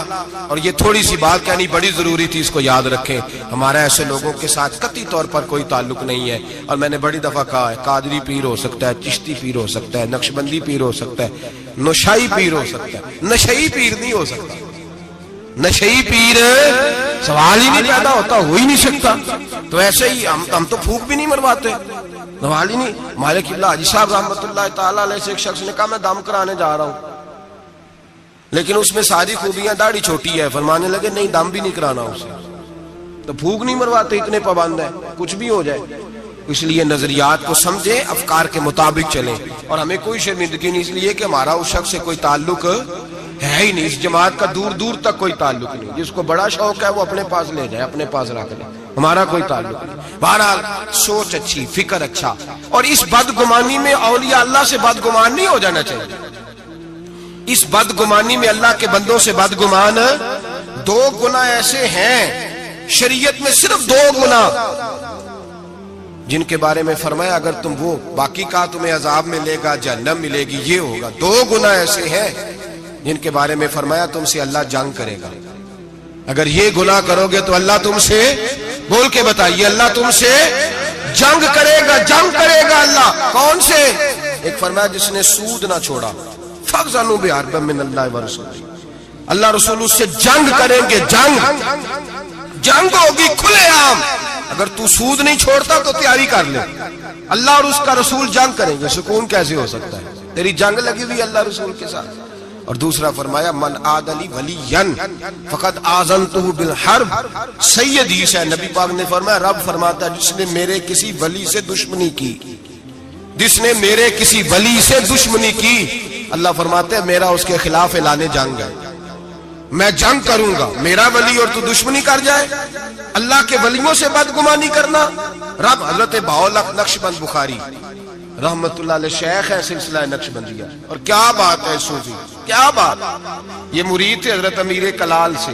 اور یہ تھوڑی سی بات کہنی بڑی ضروری تھی، اس کو یاد رکھیں. ہمارا ایسے لوگوں کے ساتھ قطعی طور پر کوئی تعلق نہیں ہے. اور میں نے بڑی دفعہ کہا ہے قادری پیر ہو سکتا ہے، چشتی پیر ہو سکتا ہے، نقشبندی پیر ہو سکتا ہے، نوشائی پیر ہو سکتا ہے، نشئی پیر نہیں ہو سکتا. نشئی پیر سوال ہی نہیں پیدا ہوتا، ہو ہی نہیں سکتا. تو ایسے ہی ہم تو پھونک بھی نہیں مرواتے، سوال ہی نہیں. ہمارے قبلہ حاجی صاحب رحمۃ اللہ تعالیٰ علیہ سے ایک شخص نے کہا میں دم کرانے جا رہا ہوں، لیکن اس میں ساری خوبیاں، داڑھی چھوٹی ہے. فرمانے لگے نہیں دم بھی نہیں کرانا اسے. تو پھونک نہیں مرواتے، اتنے پابند ہیں کچھ بھی ہو جائے. اس لیے نظریات کو سمجھیں، افکار کے مطابق چلیں. اور ہمیں کوئی شرمندگی نہیں، اس لیے کہ ہمارا اس شخص سے کوئی تعلق ہے ہی نہیں. اس جماعت کا دور دور تک کوئی تعلق نہیں. جس کو بڑا شوق ہے وہ اپنے پاس لے جائے، اپنے پاس رکھ لے، ہمارا کوئی تعلق نہیں. بہرحال سوچ اچھی، فکر اچھا. اور اس بدگمانی میں اولیاء اللہ سے بدگمان نہیں ہو جانا چاہیے. اس بدگمانی میں اللہ کے بندوں سے بدگمان. 2 گناہ ایسے ہیں شریعت میں، صرف 2 گناہ جن کے بارے میں فرمایا اگر تم وہ باقی کا تمہیں عذاب ملے گا، جہنم ملے گی، یہ ہوگا. 2 گناہ ایسے ہیں جن کے بارے میں فرمایا تم سے اللہ جنگ کرے گا. اگر یہ گناہ کرو گے تو اللہ تم سے، بول کے بتائیے، اللہ تم سے جنگ کرے گا. جنگ کرے گا اللہ کون سے؟ ایک فرمایا جس نے سود نہ چھوڑا، فَأْذَنُوا بِحَرْبٍ مِّنَ اللَّهِ وَرَسُولِهِ. اللہ رسول اس سے جنگ کریں گے. جنگ ہوگی کھلے عام. اگر تو سود نہیں چھوڑتا تو تیاری کر لے، اللہ اور اس کا رسول جنگ کریں گے. سکون کیسے ہو سکتا ہے؟ تیری جنگ لگی ہوئی اللہ رسول کے ساتھ. اور دوسرا فرمایا من عاد لی ولیا فقد آذنتہ بالحرب. صحیح حدیث ہے، نبی پاک نے فرمایا، رب فرماتا ہے جس نے میرے کسی ولی سے دشمنی کی، جس نے میرے کسی ولی سے دشمنی کی، اللہ فرماتے ہیں میرا اس کے خلاف اعلان جنگ ہے، میں جنگ کروں گا. میرا ولی اور تو دشمنی کر جائے، اللہ کے ولیوں سے بدگمانی کرنا. رب حضرت بہاؤالحق نقشبند بخاری رحمت اللہ علیہ شیخ ہے سلسلہ نقشبندیہ. اور کیا بات ہے صوفی، کیا بات. یہ مرید تھے حضرت امیر کلال سے.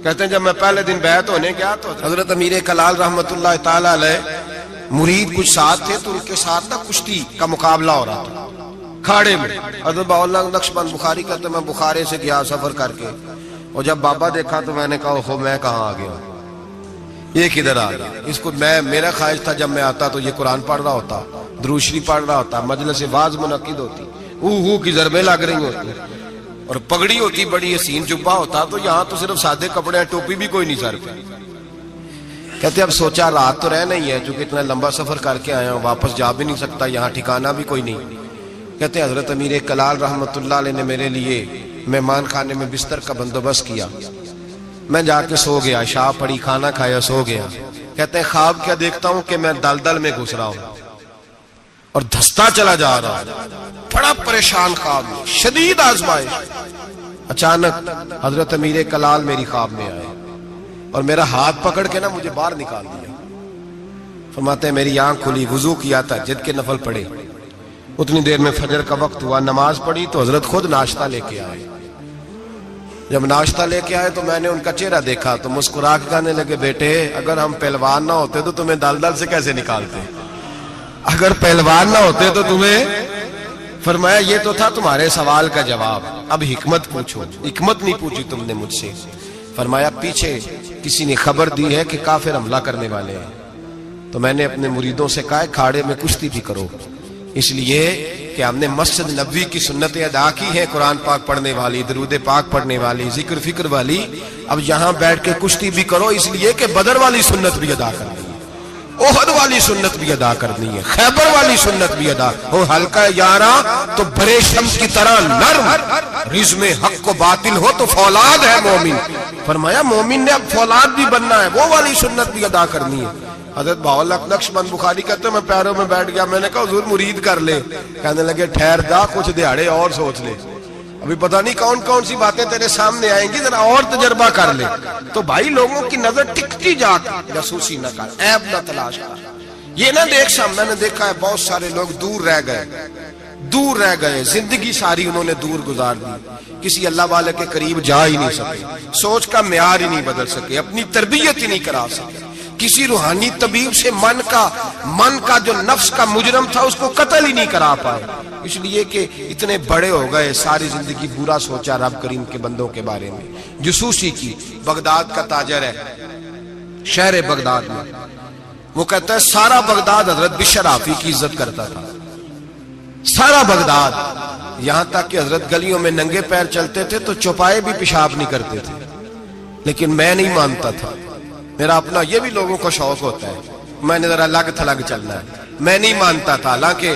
کہتے ہیں جب میں پہلے دن بیعت ہونے گیا تو حضرت امیر کلال رحمت اللہ تعالی علیہ مرید کچھ ساتھ تھے، تو ان کے ساتھ نا کشتی کا مقابلہ ہو رہا تھا کھاڑے میں. حضرت بہاؤالحق نقشبند بخاری کہتے ہیں میں بخارے سے گیا سفر کر کے، اور جب بابا دیکھا تو میں نے کہا اوہو میں کہاں آ گیا، یہ کدھر آ گیا. اس کو میرا خواہش تھا جب میں آتا تو یہ قرآن پڑھ رہا ہوتا، درود شریف پڑھ رہا ہوتا، مجلس واعظ منعقد ہوتی، اوہ کی ضربیں لگ رہی ہوتی، اور پگڑی ہوتی، بڑی حسین جبہ ہوتا. تو یہاں تو صرف سادے کپڑے ہیں، ٹوپی بھی کوئی نہیں سر پہ. کہتے اب سوچا رات تو رہ نہیں ہے، چونکہ اتنا لمبا سفر کر کے آیا ہوں، واپس جا بھی نہیں سکتا، یہاں ٹھکانہ بھی کوئی نہیں. کہتے ہیں حضرت امیر کلال رحمت اللہ علیہ نے میرے لیے مہمان خانے میں بستر کا بندوبست کیا. میں جا کے سو گیا، عشاء پڑی، کھانا کھایا، سو گیا. کہتے ہیں خواب کیا دیکھتا ہوں کہ میں دلدل میں گھس رہا ہوں اور دھستا چلا جا رہا ہوں، بڑا پریشان خواب میں، شدید آزمائش. اچانک حضرت امیر کلال میری خواب میں آئے اور میرا ہاتھ پکڑ کے نا مجھے باہر نکال دیا. فرماتے ہیں میری آنکھ کھلی، وضو کیا تھا، جد کے نفل پڑے. اتنی دیر میں فجر کا وقت ہوا، نماز پڑھی تو حضرت خود ناشتہ لے کے آئے. جب ناشتہ لے کے آئے تو میں نے ان کا چہرہ دیکھا تو مسکرا کے کہنے لگے بیٹے اگر ہم پہلوان نہ ہوتے تو تمہیں دلدل سے کیسے نکالتے، اگر پہلوان نہ ہوتے تو تمہیں. فرمایا یہ تو تھا تمہارے سوال کا جواب، اب حکمت پوچھو. حکمت نہیں پوچھی تم نے مجھ سے. فرمایا پیچھے کسی نے خبر دی ہے کہ کافر حملہ کرنے والے ہیں، تو میں نے اپنے مریدوں سے کہا کھاڑے میں کشتی بھی کرو، اس لیے کہ ہم نے مسجد نبوی کی سنتیں ادا کی ہیں، قرآن پاک پڑھنے والی، درود پاک پڑھنے والی، ذکر فکر والی، اب یہاں بیٹھ کے کشتی بھی کرو، اس لیے کہ بدر والی سنت بھی ادا کرنی ہے، احد والی سنت بھی ادا کرنی ہے، خیبر والی سنت بھی ادا، ہو ہلکا یاراں تو برے شمس کی طرح نرم، رزم حق و باطل ہو تو فولاد ہے مومن، فرمایا مومن نے اب فولاد بھی بننا ہے، وہ والی سنت بھی ادا کرنی ہے۔ حضرت بہاءاللہ نقشبند بخاری کہتے ہیں میں پیروں میں بیٹھ گیا، میں نے کہا حضور مرید کر لے، کہنے لگے ٹھہر جا کچھ دیہاڑے اور سوچ لے، ابھی پتہ نہیں کون کون سی باتیں تیرے سامنے آئیں گی، ذرا اور تجربہ کر لے۔ تو بھائی لوگوں کی نظر ٹکتی جا کر جاسوسی نہ کر، عیب نہ تلاش کر، یہ نہ دیکھ میں نے دیکھا ہے بہت سارے لوگ دور رہ گئے، زندگی ساری انہوں نے دور گزار دی، کسی اللہ والے کے قریب جا ہی نہیں سکے، سوچ کا معیار ہی نہیں بدل سکے، اپنی تربیت ہی نہیں کرا سکے، کسی روحانی طبیب سے من کا جو نفس کا مجرم تھا اس کو قتل ہی نہیں کرا پائے، اس لیے کہ اتنے بڑے ہو گئے، ساری زندگی برا سوچا رب کریم کے بندوں کے بارے میں۔ جسوسی کی، بغداد کا تاجر ہے، شہر بغداد میں، وہ کہتا ہے سارا بغداد حضرت بشر حافی کی عزت کرتا تھا، سارا بغداد، یہاں تک کہ حضرت گلیوں میں ننگے پیر چلتے تھے تو چوپائے بھی پیشاب نہیں کرتے تھے، لیکن میں نہیں مانتا تھا، میرا اپنا، یہ بھی لوگوں کو شوق ہوتا ہے، میں نے ذرا لگ تھلگ چلنا ہے، میں نہیں مانتا تھا، حالانکہ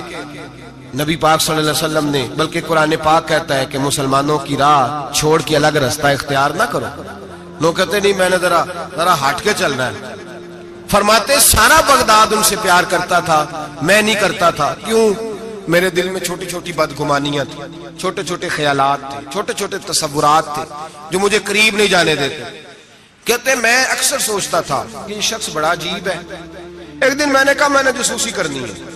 نبی پاک صلی اللہ علیہ وسلم نے، بلکہ قرآن پاک کہتا ہے کہ مسلمانوں کی راہ چھوڑ کے الگ راستہ اختیار نہ کرو، لوگ کہتے نہیں میں نے ذرا ہٹ کے چلنا ہے، فرماتے سارا بغداد ان سے پیار کرتا تھا، میں نہیں کرتا تھا، کیوں؟ میرے دل میں چھوٹی چھوٹی بدگمانیاں تھیں، چھوٹے چھوٹے خیالات تھے، چھوٹے چھوٹے تصورات تھے جو مجھے قریب نہیں جانے دیتے۔ کہتے میں اکثر سوچتا تھا کہ یہ شخص بڑا عجیب ہے، ایک دن میں نے کہا میں نے جاسوسی کرنی ہے،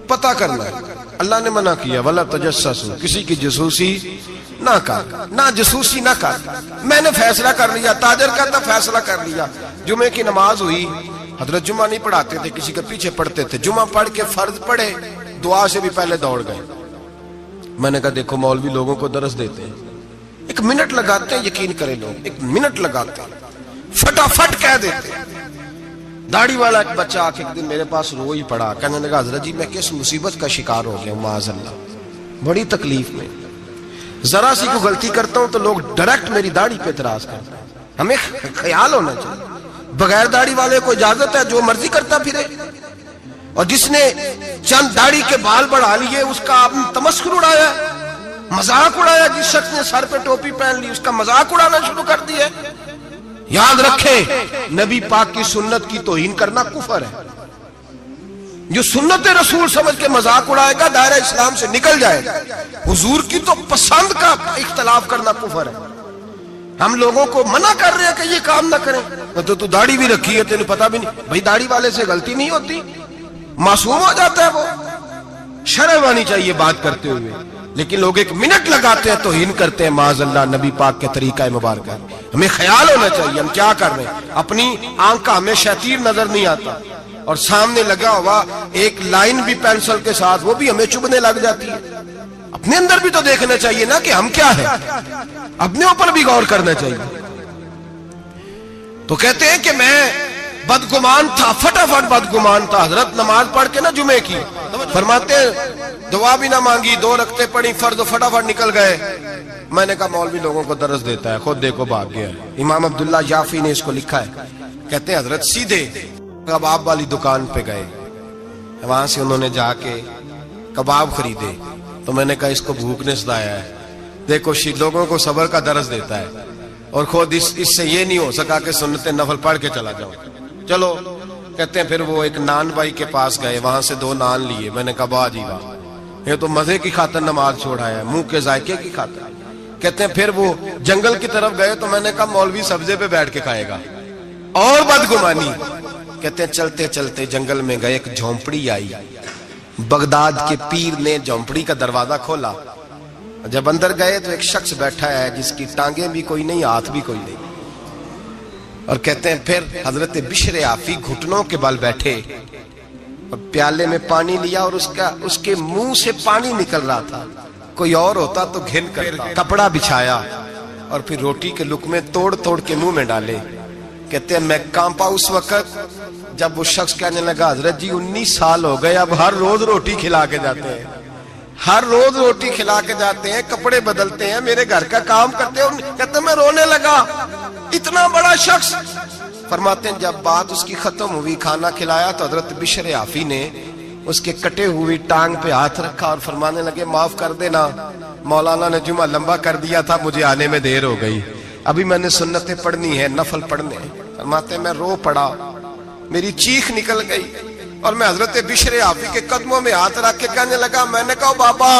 پتہ کرنا ہے، اللہ نے منع کیا وَلَا تَجَسَّسُوا، کسی کی جاسوسی نہ کر، نہ جاسوسی نہ کر، میں نے فیصلہ کر لیا، تاجر کہتا فیصلہ کر لیا، جمعے کی نماز ہوئی، حضرت جمعہ نہیں پڑھاتے تھے، کسی کے پیچھے پڑھتے تھے، جمعہ پڑھ کے فرض پڑھے، دعا سے بھی پہلے دوڑ گئے، میں نے کہا دیکھو مولوی لوگوں کو درس دیتے ہیں، ایک منٹ لگاتے ہیں، یقین کریں لوگ، ایک منٹ لگاتے ہیں، فٹافٹ کہہ دیتے ہیں۔ داڑھی والا ایک بچہ آ کے ایک دن میرے پاس رو ہی پڑا، کہنے لگا حضرت جی میں کس مصیبت کا شکار ہو گیا ہوں، معاذ اللہ، بڑی تکلیف میں، ذرا سی کوئی غلطی کرتا ہوں تو لوگ ڈائریکٹ میری داڑھی پہ اعتراض کرتے ہیں، ہمیں خیال ہونا چاہیے، بغیر داڑھی والے کو اجازت ہے جو مرضی کرتا پھرے، اور جس نے چند داڑھی کے بال بڑھا لیے اس کا آپ نے تمسخر اڑایا، مذاق اڑایا، جس شخص نے سر پہ ٹوپی پہن لی اس کا مذاق اڑانا شروع کر دیا۔ یاد رکھیں نبی پاک کی سنت کی توہین کرنا کفر ہے، جو سنت رسول سمجھ کے مذاق اڑائے گا دائرہ اسلام سے نکل جائے گا، حضور کی تو پسند کا اختلاف کرنا کفر ہے۔ ہم لوگوں کو منع کر رہے ہیں کہ یہ کام نہ کریں، تو داڑھی بھی رکھی ہے تینے پتہ بھی نہیں، بھائی داڑھی والے سے غلطی نہیں ہوتی، معصوم ہو جاتا ہے وہ، شرم آنی چاہیے بات کرتے ہوئے، لیکن لوگ ایک منٹ لگاتے ہیں توہین کرتے ہیں معاذ اللہ نبی پاک کے طریقہ مبارکہ۔ ہمیں خیال ہونا چاہیے ہم کیا کر رہے ہیں، اپنی آنکھ کا ہمیں شیطیر نظر نہیں آتا، اور سامنے لگا ہوا ایک لائن بھی پینسل کے ساتھ وہ بھی ہمیں چبھنے لگ جاتی ہے، اپنے اندر بھی تو دیکھنا چاہیے نا کہ ہم کیا ہیں، اپنے اوپر بھی غور کرنا چاہیے۔ تو کہتے ہیں کہ میں بدگمان تھا، فٹافٹ بدگمان تھا، حضرت نماز پڑھ کے نا جمعے کی، فرماتے ہیں دعا بھی نہ مانگی، 2 رکعتیں پڑھی فرض، فٹافٹ نکل گئے۔ میں نے کہا مولوی لوگوں کو درس دیتا ہے، خود دیکھو بھاگ گیا ہے۔ امام عبداللہ یافی نے اس کو لکھا ہے، کہتے ہیں حضرت سیدھے کباب والی دکان پہ گئے، وہاں سے انہوں نے جا کے کباب خریدے، تو میں نے کہا اس کو بھوک نے سدایا ہے، دیکھو لوگوں کو صبر کا درس دیتا ہے، اور خود اس سے یہ نہیں ہو سکا کہ سنت نفل پڑھ کے چلا جاؤں، چلو۔ کہتے ہیں پھر وہ ایک نان بھائی کے پاس گئے، وہاں سے 2 نان لیے، میں نے کہا واہ جی واہ، یہ تو مزے کی خاطر نماز چھوڑا ہے، منہ کے ذائقے کی خاطر۔ کہتے ہیں پھر وہ جنگل کی طرف گئے، تو میں نے کہا مولوی سبزے پہ بیٹھ کے کھائے گا، اور بدگمانی۔ کہتے ہیں چلتے چلتے جنگل میں گئے، ایک جھونپڑی آئی، بغداد کے پیر نے جھونپڑی کا دروازہ کھولا، جب اندر گئے تو ایک شخص بیٹھا ہے جس کی ٹانگیں بھی کوئی نہیں، ہاتھ بھی کوئی نہیں، اور کہتے ہیں پھر حضرت بشر حافی گھٹنوں کے بل بیٹھے اور پیالے میں پانی لیا، اور اس کے منہ سے پانی نکل رہا تھا، کوئی اور ہوتا تو گھن کرتا، کپڑا بچھایا اور پھر روٹی کے لقمے توڑ توڑ کے منہ میں ڈالے۔ کہتے ہیں میں کانپا اس وقت جب وہ شخص کہنے لگا حضرت جی 19 سال ہو گئے، اب ہر روز روٹی کھلا کے جاتے ہیں، ہر روز روٹی کھلا کے جاتے ہیں، کپڑے بدلتے ہیں، میرے گھر کا کام کرتے ہیں، کہتے ہیں میں رونے لگا، اتنا بڑا شخص۔ فرماتے ہیں جب بات اس کی ختم ہوئی، کھانا کھلایا تو حضرت بشر عافی نے اس کے کٹے ہوئی ٹانگ پہ ہاتھ رکھا اور فرمانے لگے معاف کر دینا، مولانا نے جمعہ لمبا کر دیا تھا، مجھے آنے میں دیر ہو گئی، ابھی میں نے سنتیں پڑھنی ہے، نفل پڑھنے ہیں۔ فرماتے ہیں میں رو پڑا، میری چیخ نکل گئی اور میں حضرت بشر عافی کے قدموں میں ہاتھ رکھ کے کہنے لگا، میں نے کہا بابا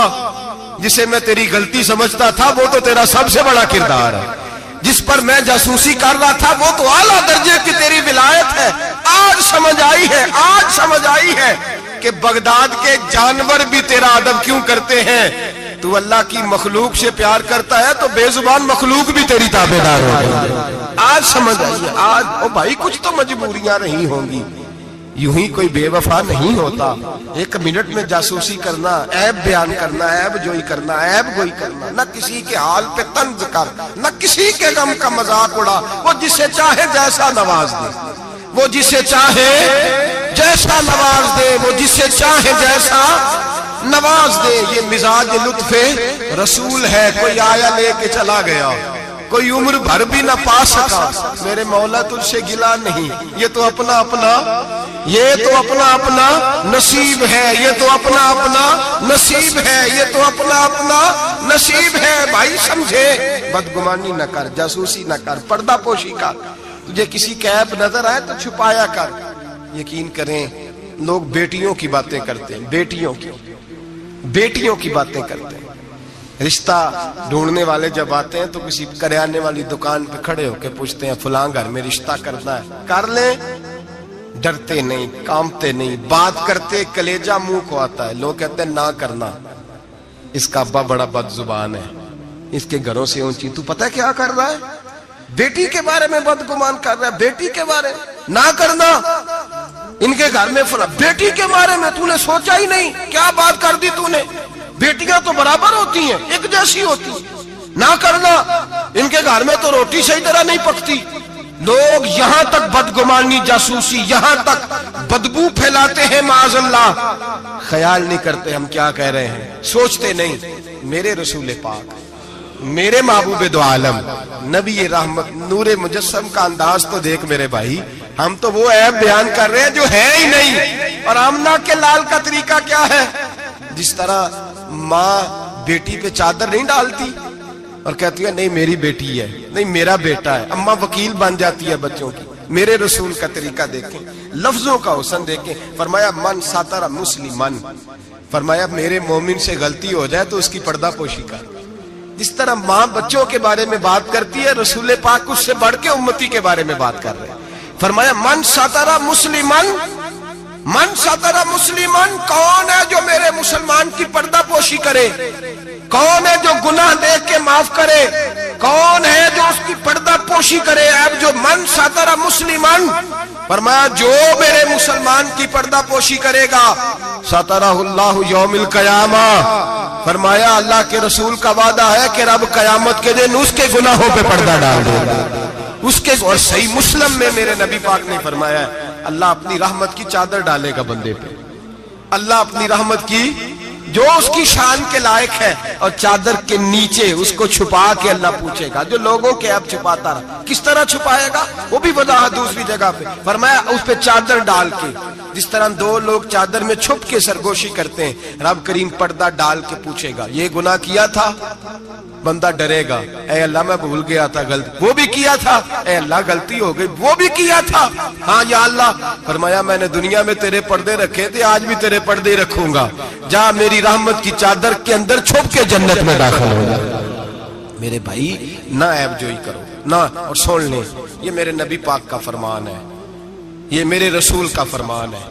جسے میں تیری غلطی سمجھتا تھا وہ تو تیرا سب سے بڑا کردار ہے، جس پر میں جاسوسی کر رہا تھا وہ تو اعلیٰ درجے کی تیری ولایت ہے، آج سمجھ آئی ہے کہ بغداد کے جانور بھی تیرا ادب کیوں کرتے ہیں، تو اللہ کی مخلوق سے پیار کرتا ہے تو بے زبان مخلوق بھی تیری تابعدار ہو گئی، آج سمجھ آئی ہے۔ آج او بھائی کچھ تو مجبوریاں رہی ہوں گی، یوں ہی کوئی بے وفا نہیں ہوتا۔ ایک منٹ میں جاسوسی کرنا، عیب بیان کرنا، عیب جوئی کرنا، عیب گوئی کرنا، نہ کسی کے حال پہ طنز کر، نہ کسی کے غم کا مذاق اڑا، وہ جسے چاہے جیسا نواز دے، وہ جسے چاہے جیسا نواز دے، وہ جسے چاہے جیسا نواز دے۔ یہ مزاج لطف رسول ہے، کوئی آیا لے کے چلا گیا، کوئی عمر بھر بھی نہ پا سکا، میرے مولا تجھ سے گلا نہیں، یہ تو اپنا اپنا نصیب ہے، یہ تو اپنا نصیب ہے، یہ تو اپنا نصیب ہے۔ بھائی سمجھے، بدگمانی نہ کر، جاسوسی نہ کر، پردہ پوشی کر، تجھے کسی کا عیب نظر آئے تو چھپایا کر۔ یقین کریں لوگ بیٹیوں کی باتیں کرتے ہیں، بیٹیوں کی باتیں کرتے ہیں۔ رشتہ ڈھونڈنے والے جب آتے ہیں تو کسی کریانے والی دکان پہ کھڑے ہو کے پوچھتے ہیں فلاں گھر میں رشتہ کرنا ہے، کر لیں، ڈرتے نہیں، کانپتے نہیں، بات کرتے کلیجہ منہ کو آتا ہے، لوگ کہتے ہیں نہ کرنا، اس کا ابا بڑا بد زبان ہے، اس کے گھروں سے اونچی، تو پتہ کیا کر رہا ہے، بیٹی کے بارے میں بدگمان کر رہا ہے، بیٹی کے بارے میں نہ کرنا، ان کے گھر میں فلاں، بیٹی کے بارے میں تو نے سوچا ہی نہیں، کیا بات کر دی تو نے، بیٹیاں تو برابر ہوتی ہیں، ایک جیسی ہوتی، نہ کرنا، ان کے گھر میں تو روٹی صحیح طرح نہیں پکتی۔ لوگ یہاں تک بدگمانی، جاسوسی، یہاں تک بدبو پھیلاتے ہیں معاذ اللہ، خیال نہیں کرتے ہم کیا کہہ رہے ہیں، سوچتے نہیں۔ میرے رسول پاک، میرے محبوب دو عالم، نبی رحمت، نور مجسم کا انداز تو دیکھ میرے بھائی، ہم تو وہ عیب بیان کر رہے ہیں جو ہے ہی نہیں۔ اور آمنہ کے لال کا طریقہ کیا ہے، جس طرح ماں بیٹی پہ چادر نہیں ڈالتی اور کہتی ہے نہیں میری بیٹی ہے، نہیں میرا بیٹا ہے، اماں وکیل بن جاتی ہے بچوں کی، میرے رسول کا طریقہ دیکھیں، لفظوں کا حسن دیکھیں۔ فرمایا من ساتر مسلمن، فرمایا میرے مومن سے غلطی ہو جائے تو اس کی پردہ پوشی کر۔ جس طرح ماں بچوں کے بارے میں بات کرتی ہے، رسول پاک اس سے بڑھ کے امتی کے بارے میں بات کر رہے ہیں۔ فرمایا من ساتر مسلمن، من ساتر مسلمن، کون ہے جو میرے مسلمان کی پردہ پوشی کرے، کون ہے جو گناہ دیکھ کے معاف کرے، کون ہے جو اس کی پردہ پوشی کرے، اب جو من ساتر مسلمن، فرمایا جو میرے مسلمان کی پردہ پوشی کرے گا ساترہ اللہ یوم القیامہ، فرمایا اللہ کے رسول کا وعدہ ہے کہ رب قیامت کے دن اس کے گناہوں پہ پردہ ڈال دے گا، اس کے۔ اور صحیح مسلم میں میرے نبی پاک نے فرمایا اللہ اپنی رحمت کی چادر ڈالے گا بندے پہ، اللہ اپنی رحمت کی جو اس کی شان کے لائق ہے، اور چادر کے نیچے اس کو چھپا کے اللہ پوچھے گا جو لوگوں کے اب چھپاتا رہا، کس طرح چھپائے گا وہ بھی وضاحت دوسری جگہ پہ۔ فرمایا اس پہ چادر ڈال کے، جس طرح دو لوگ چادر میں چھپ کے سرگوشی کرتے ہیں، رب کریم پردہ ڈال کے پوچھے گا یہ گناہ کیا تھا، بندہ ڈرے گا، اے اللہ میں بھول گیا تھا، غلطی وہ بھی کیا تھا، اے اللہ غلطی ہو گئی، وہ بھی کیا تھا، ہاں یا اللہ۔ فرمایا میں نے دنیا میں تیرے پردے رکھے تھے، آج بھی تیرے پردے رکھوں گا، جا میری رحمت کی چادر کے اندر چھپ کے جنت میں داخل ہو جا۔ میرے بھائی نہ عیب جوئی کرو نہ، اور سن لیں یہ میرے نبی پاک کا فرمان ہے، یہ میرے رسول کا فرمان ہے۔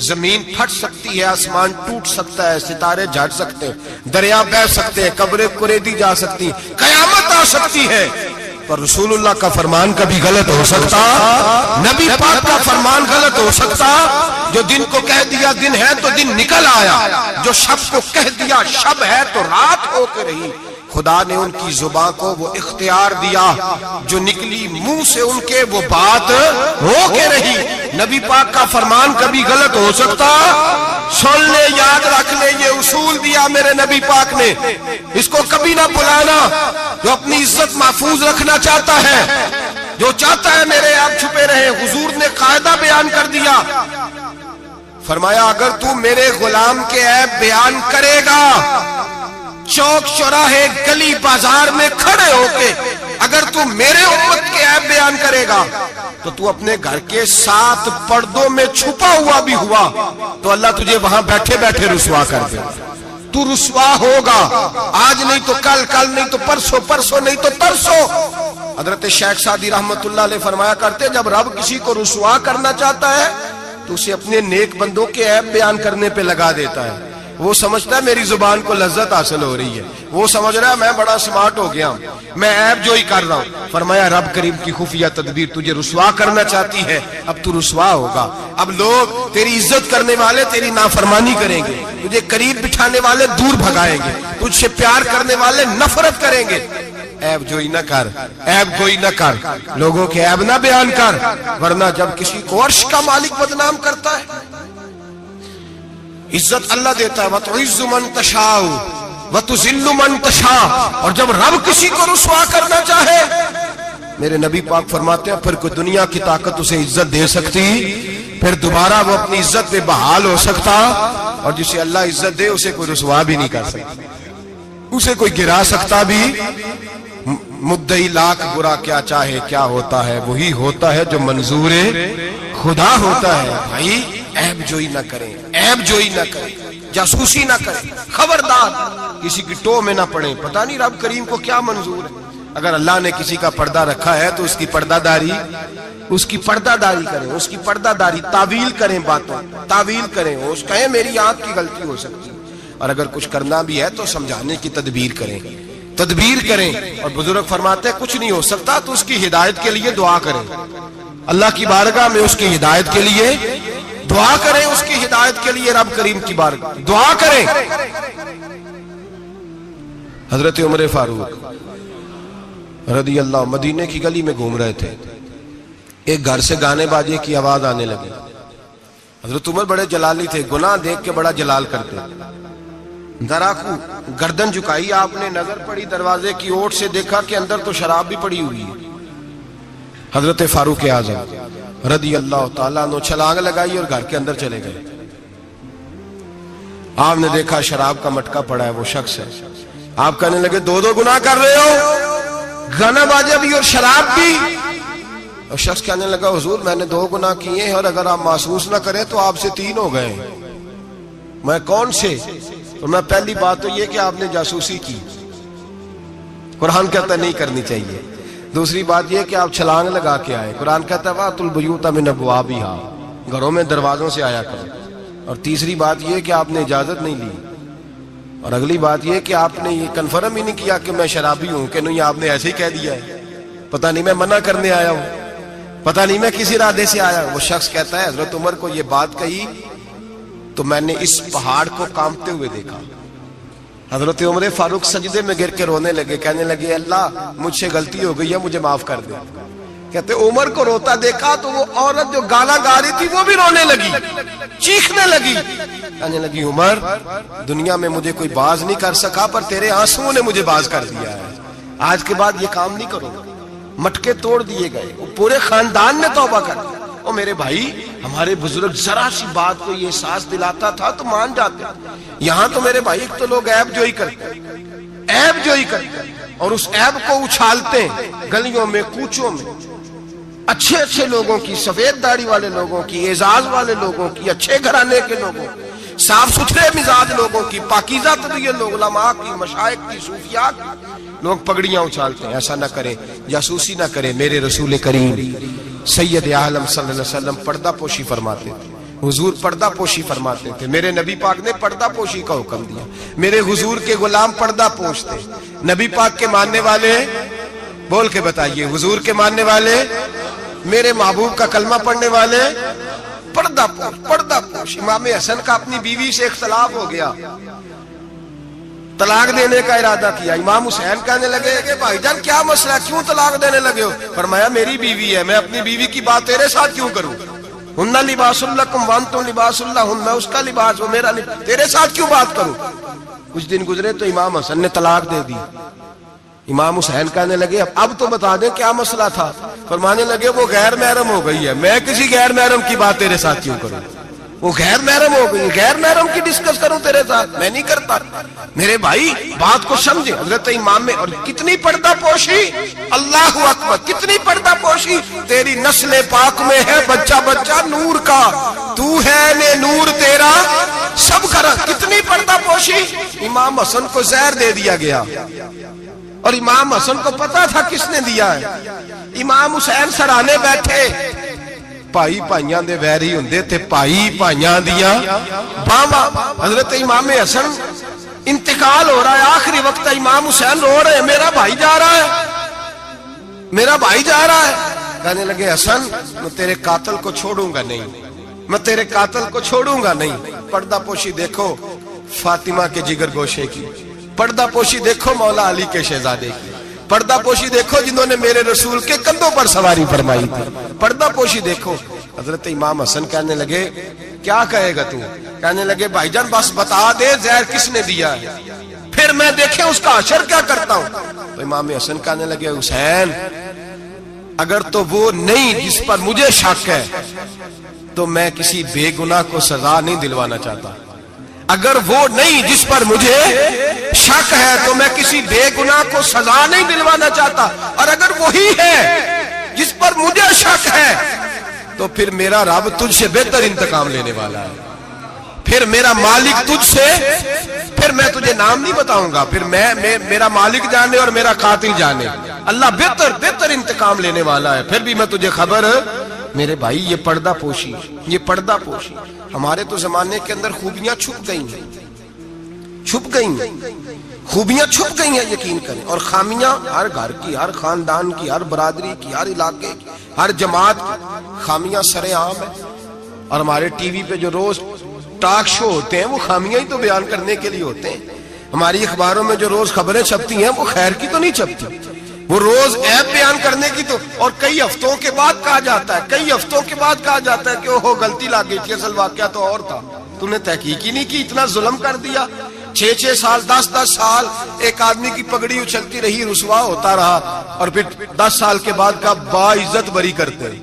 زمین پھٹ سکتی ہے، آسمان ٹوٹ سکتا ہے، ستارے جھڑ سکتے ہیں، دریا بہہ سکتے ہیں، قبریں کریدی جا سکتی ہیں، قیامت آ سکتی ہے، پر رسول اللہ کا فرمان کبھی غلط ہو سکتا، نبی پاک کا فرمان غلط ہو سکتا۔ جو دن کو کہہ دیا دن ہے تو دن نکل آیا، جو شب کو کہہ دیا شب ہے تو رات ہو کے رہی۔ خدا نے ان کی زبان کو وہ اختیار دیا، جو نکلی منہ سے ان کے وہ بات ہو کے رہی۔ نبی پاک کا فرمان کبھی غلط ہو سکتا؟ سن لے، یاد رکھ لے، یہ اصول دیا میرے نبی پاک نے، اس کو کبھی نہ بھلانا۔ جو اپنی عزت محفوظ رکھنا چاہتا ہے، جو چاہتا ہے میرے عیب چھپے رہے، حضور نے قاعدہ بیان کر دیا، فرمایا اگر تو میرے غلام کے عیب بیان کرے گا، چوک چوراہے گلی بازار میں کھڑے ہو کے اگر تو میرے امت کے عیب بیان کرے گا، تو تو اپنے گھر کے 7 پردوں میں چھپا ہوا بھی ہوا تو اللہ تجھے وہاں بیٹھے بیٹھے رسوا کر دے۔ تو رسوا ہوگا، آج نہیں تو کل، کل نہیں تو پرسوں، پرسوں نہیں تو ترسوں۔ حضرت شیخ سعدی رحمت اللہ علیہ فرمایا کرتے، جب رب کسی کو رسوا کرنا چاہتا ہے تو اسے اپنے نیک بندوں کے عیب بیان کرنے پہ لگا دیتا ہے۔ وہ سمجھتا ہے میری زبان کو لذت حاصل ہو رہی ہے، وہ سمجھ رہا ہے میں بڑا سمارٹ ہو گیا ہوں، میں عیب جوئی کر رہا ہوں۔ فرمایا رب کریم کی خفیہ تدبیر تجھے رسوا کرنا چاہتی ہے، اب تو رسوا ہوگا۔ اب لوگ تیری عزت کرنے والے تیری نافرمانی کریں گے، تجھے قریب بٹھانے والے دور بھگائیں گے، تجھ سے پیار کرنے والے نفرت کریں گے۔ عیب جوئی نہ کر، عیب گوئی نہ کر، لوگوں کے عیب نہ بیان کر، ورنہ جب کسی کو عرش کا مالک بدنام کرتا ہے، عزت اللہ دیتا ہے، وَتُعِزُّ مَن تَشَاءُ وَتُذِلُّ مَن تَشَاءُ، اور جب رب کسی کو رسوا کرنا چاہے، میرے نبی پاک فرماتے ہیں پھر کوئی دنیا کی طاقت اسے عزت دے سکتی، پھر دوبارہ وہ اپنی عزت پہ بحال ہو سکتا، اور جسے اللہ عزت دے اسے کوئی رسوا بھی نہیں کر سکتا، اسے کوئی گرا سکتا بھی۔ مدعی لاکھ برا کیا چاہے کیا ہوتا ہے، وہی ہوتا ہے جو منظور خدا ہوتا ہے۔ بھائی عیب جوئی نہ کریں، عیب جوئی نہ کریں، جاسوسی نہ کریں، خبردار کسی کی ٹو میں نہ پڑیں، پتہ نہیں رب کریم کو کیا منظور ہے۔ اگر اللہ نے کسی کا پردہ رکھا ہے تو اس کی پردہ داری کریں، اس کی پردہ داری، تعویل کریں، باتوں تعویل کریں، اس کہیں میری آنکھ کی غلطی ہو سکتی ہے، اور اگر کچھ کرنا بھی ہے تو سمجھانے کی تدبیر کریں، اور بزرگ فرماتے ہیں کچھ نہیں ہو سکتا تو اس کی ہدایت کے لیے دعا کریں، اللہ کی بارگاہ میں اس کی ہدایت کے لیے دعا کریں، اس کی ہدایت کے لیے رب کریم کی بارگاہ دعا کریں۔ حضرت عمر فاروق رضی اللہ مدینے کی گلی میں گھوم رہے تھے، ایک گھر سے گانے باجے کی آواز آنے لگی۔ حضرت عمر بڑے جلالی تھے، گناہ دیکھ کے بڑا جلال کرتے، ذرا کو گردن جھکائی، آپ نے نظر پڑی دروازے کی اوٹ سے، دیکھا کہ اندر تو شراب بھی پڑی ہوئی ہے۔ حضرت فاروق اعظم رضی اللہ تعالیٰ عنہ چھلانگ لگائی اور گھر کے اندر چلے گئے۔ آپ نے دیکھا شراب کا مٹکا پڑا ہے، وہ شخص ہے۔ آپ کہنے لگے دو گناہ کر رہے ہو، گانا باجا بھی اور شراب بھی۔ اور شخص کہنے لگا حضور میں نے 2 گناہ کیے ہیں، اور اگر آپ محسوس نہ کریں تو آپ سے 3 ہو گئے۔ میں کون سے؟ تو میں پہلی بات تو یہ کہ آپ نے جاسوسی کی، قرآن کہتا ہے نہیں کرنی چاہیے۔ دوسری بات یہ کہ آپ چھلانگ لگا کے آئے، قرآن کہتا ہے وَأْتُوا الْبُيُوتَ مِنْ أَبْوَابِهَا، گھروں میں دروازوں سے آیا کرو۔ اور تیسری بات یہ کہ آپ نے اجازت نہیں لی۔ اور اگلی بات یہ کہ آپ نے یہ کنفرم ہی نہیں کیا کہ میں شرابی ہوں کہ نہیں، آپ نے ایسے ہی کہہ دیا ہے، پتہ نہیں میں منع کرنے آیا ہوں، پتہ نہیں میں کسی ارادے سے آیا ہوں۔ وہ شخص کہتا ہے حضرت عمر کو یہ بات کہی تو میں نے اس پہاڑ کو کانپتے ہوئے دیکھا۔ حضرت عمر فاروق سجدے میں گر کے رونے لگے، کہنے لگے اللہ مجھ سے غلطی ہو گئی ہے، مجھے معاف کر دے۔ کہتے عمر کو روتا دیکھا تو وہ عورت جو گالا گا رہی تھی وہ بھی رونے لگی، چیخنے لگی، کہنے لگی عمر دنیا میں مجھے کوئی باز نہیں کر سکا، پر تیرے آنسوؤں نے مجھے باز کر دیا ہے، آج کے بعد یہ کام نہیں کروں گا۔ مٹکے توڑ دیے گئے، پورے خاندان نے توبہ کر دیا۔ اور میرے بھائی ہمارے بزرگ ذرا سی بات کو یہ احساس دلاتا تھا تو مان جاتے، یہاں تو میرے بھائی ایک تو لوگ عیب جوئی کرتے اور اس عیب کو اچھالتے ہیں گلیوں میں، کوچوں میں، اچھے لوگوں کی، سفید داڑھی والے لوگوں کی، اعزاز والے لوگوں کی، اچھے گھرانے کے لوگوں کی، صاف ستھرے مزاج لوگوں کی، پاکیزہ طبیعت لوگ، علماء کی، مشائخ کی، صوفیاء کی، لوگ پگڑیاں اچھالتے ہیں۔ ایسا نہ کریں، جاسوسی نہ کریں۔ میرے رسول کریم سید عالم صلی اللہ علیہ وسلم پردہ پوشی فرماتے تھے، حضور پردہ پوشی فرماتے تھے، میرے نبی پاک نے پردہ پوشی کا حکم دیا۔ میرے حضور کے غلام پردہ پوشتے، نبی پاک کے ماننے والے بول کے بتائیے، حضور کے ماننے والے، میرے محبوب کا کلمہ پڑھنے والے پردہ پوش۔ امام حسن کا اپنی بیوی سے اختلاف ہو گیا، طلاق دینے کا ارادہ کیا. امام حسین کہنے لگے کہ بھائی جان کیا مسئلہ, کیوں طلاق دینے لگے ہو؟ فرمایا میری بیوی ہے, میں اپنی بیوی کی بات تیرے ساتھ کیوں کروں؟ ہن لباس لکم وانتم لباس لہن, میں اس کا لباس, وہ میرا لباس, تیرے ساتھ کیوں بات کروں؟ کچھ دن گزرے تو امام حسن نے طلاق دے دی. امام حسین کہنے لگے اب تو بتا دیں کیا مسئلہ تھا. فرمانے لگے وہ غیر محرم ہو گئی ہے, میں کسی غیر محرم کی بات تیرے ساتھ کیوں کروں؟ وہ غیر محرم ہو گئی, غیر محرم کی ڈسکس کروں تیرے ساتھ, میں نہیں کرتا. میرے بھائی بات کو سمجھے. حضرت امام میں, اور کتنی پردہ پوشی, اللہ اکبر, کتنی پردہ پوشی. تیری نسل پاک میں ہے بچہ بچہ نور کا, تو ہے نے نور تیرا سب کرا. کتنی پردہ پوشی. امام حسن کو زہر دے دیا گیا, اور امام حسن کو پتا تھا کس نے دیا ہے. امام حسین سرانے بیٹھے, بھائی بھائیاں دے ویری ہوندے تے بھائی بھائیاں دیاں باواں. حضرت امام حسن انتقال ہو رہا ہے, آخری وقت امام حسین رو رہے ہیں, میرا بھائی جا رہا ہے, میرا بھائی جا رہا ہے. کہنے لگے حسن میں تیرے قاتل کو چھوڑوں گا نہیں, میں تیرے قاتل کو چھوڑوں گا نہیں. پردہ پوشی دیکھو فاطمہ کے جگر گوشے کی, پردہ پوشی دیکھو مولا علی کے شہزادے کی, پردہ پوشی دیکھو جنہوں نے میرے رسول کے کندھوں پر سواری فرمائی تھی, پردہ پوشی دیکھو. حضرت امام حسن کہنے لگے کیا کہے گا تو؟ کہنے لگے بھائی جان بس بتا دے زہر کس نے دیا ہے, پھر میں دیکھیں اس کا حشر کیا کرتا ہوں. تو امام حسن کہنے لگے حسین اگر تو وہ نہیں جس پر مجھے شک ہے تو میں کسی بے گناہ کو سزا نہیں دلوانا چاہتا. اگر وہ نہیں جس پر مجھے شک ہے تو میں کسی بے گناہ کو سزا نہیں دلوانا چاہتا, اور اگر وہی ہے جس پر مجھے شک ہے تو پھر میرا رب تجھ سے بہتر انتقام لینے والا ہے, پھر میرا مالک تجھ سے, پھر میں تجھے نام نہیں بتاؤں گا, پھر میرا مالک جانے اور میرا قاتل جانے, اللہ بہتر انتقام لینے والا ہے. پھر بھی میں تجھے خبر. میرے بھائی یہ پردہ پوشی, یہ پردہ پوشی. ہمارے تو زمانے کے اندر خوبیاں چھپ گئی ہیں, چھپ گئی ہیں, خوبیاں چھپ گئی ہیں یقین کریں, اور خامیاں ہر گھر کی, ہر خاندان کی, ہر برادری کی, ہر علاقے کی, ہر جماعت کی خامیاں سرے عام ہیں. اور ہمارے ٹی وی پہ جو روز ٹاک شو ہوتے ہیں وہ خامیاں ہی تو بیان کرنے کے لیے ہوتے ہیں. ہماری اخباروں میں جو روز خبریں چھپتی ہیں وہ خیر کی تو نہیں چھپتی, وہ روز عیب بیان کرنے کی تو. اور کئی ہفتوں کے بعد کہا جاتا ہے, کئی ہفتوں کے بعد کہا جاتا ہے کہ اوہو غلطی لگ گئی تھی, اصل واقعہ تو اور تھا, تو نے تحقیق ہی نہیں کی, اتنا ظلم کر دیا. 6 سال 10 سال ایک آدمی کی پگڑی اچھلتی رہی, رسوا ہوتا رہا, اور پھر 10 سال کے بعد کا باعزت بری کرتے.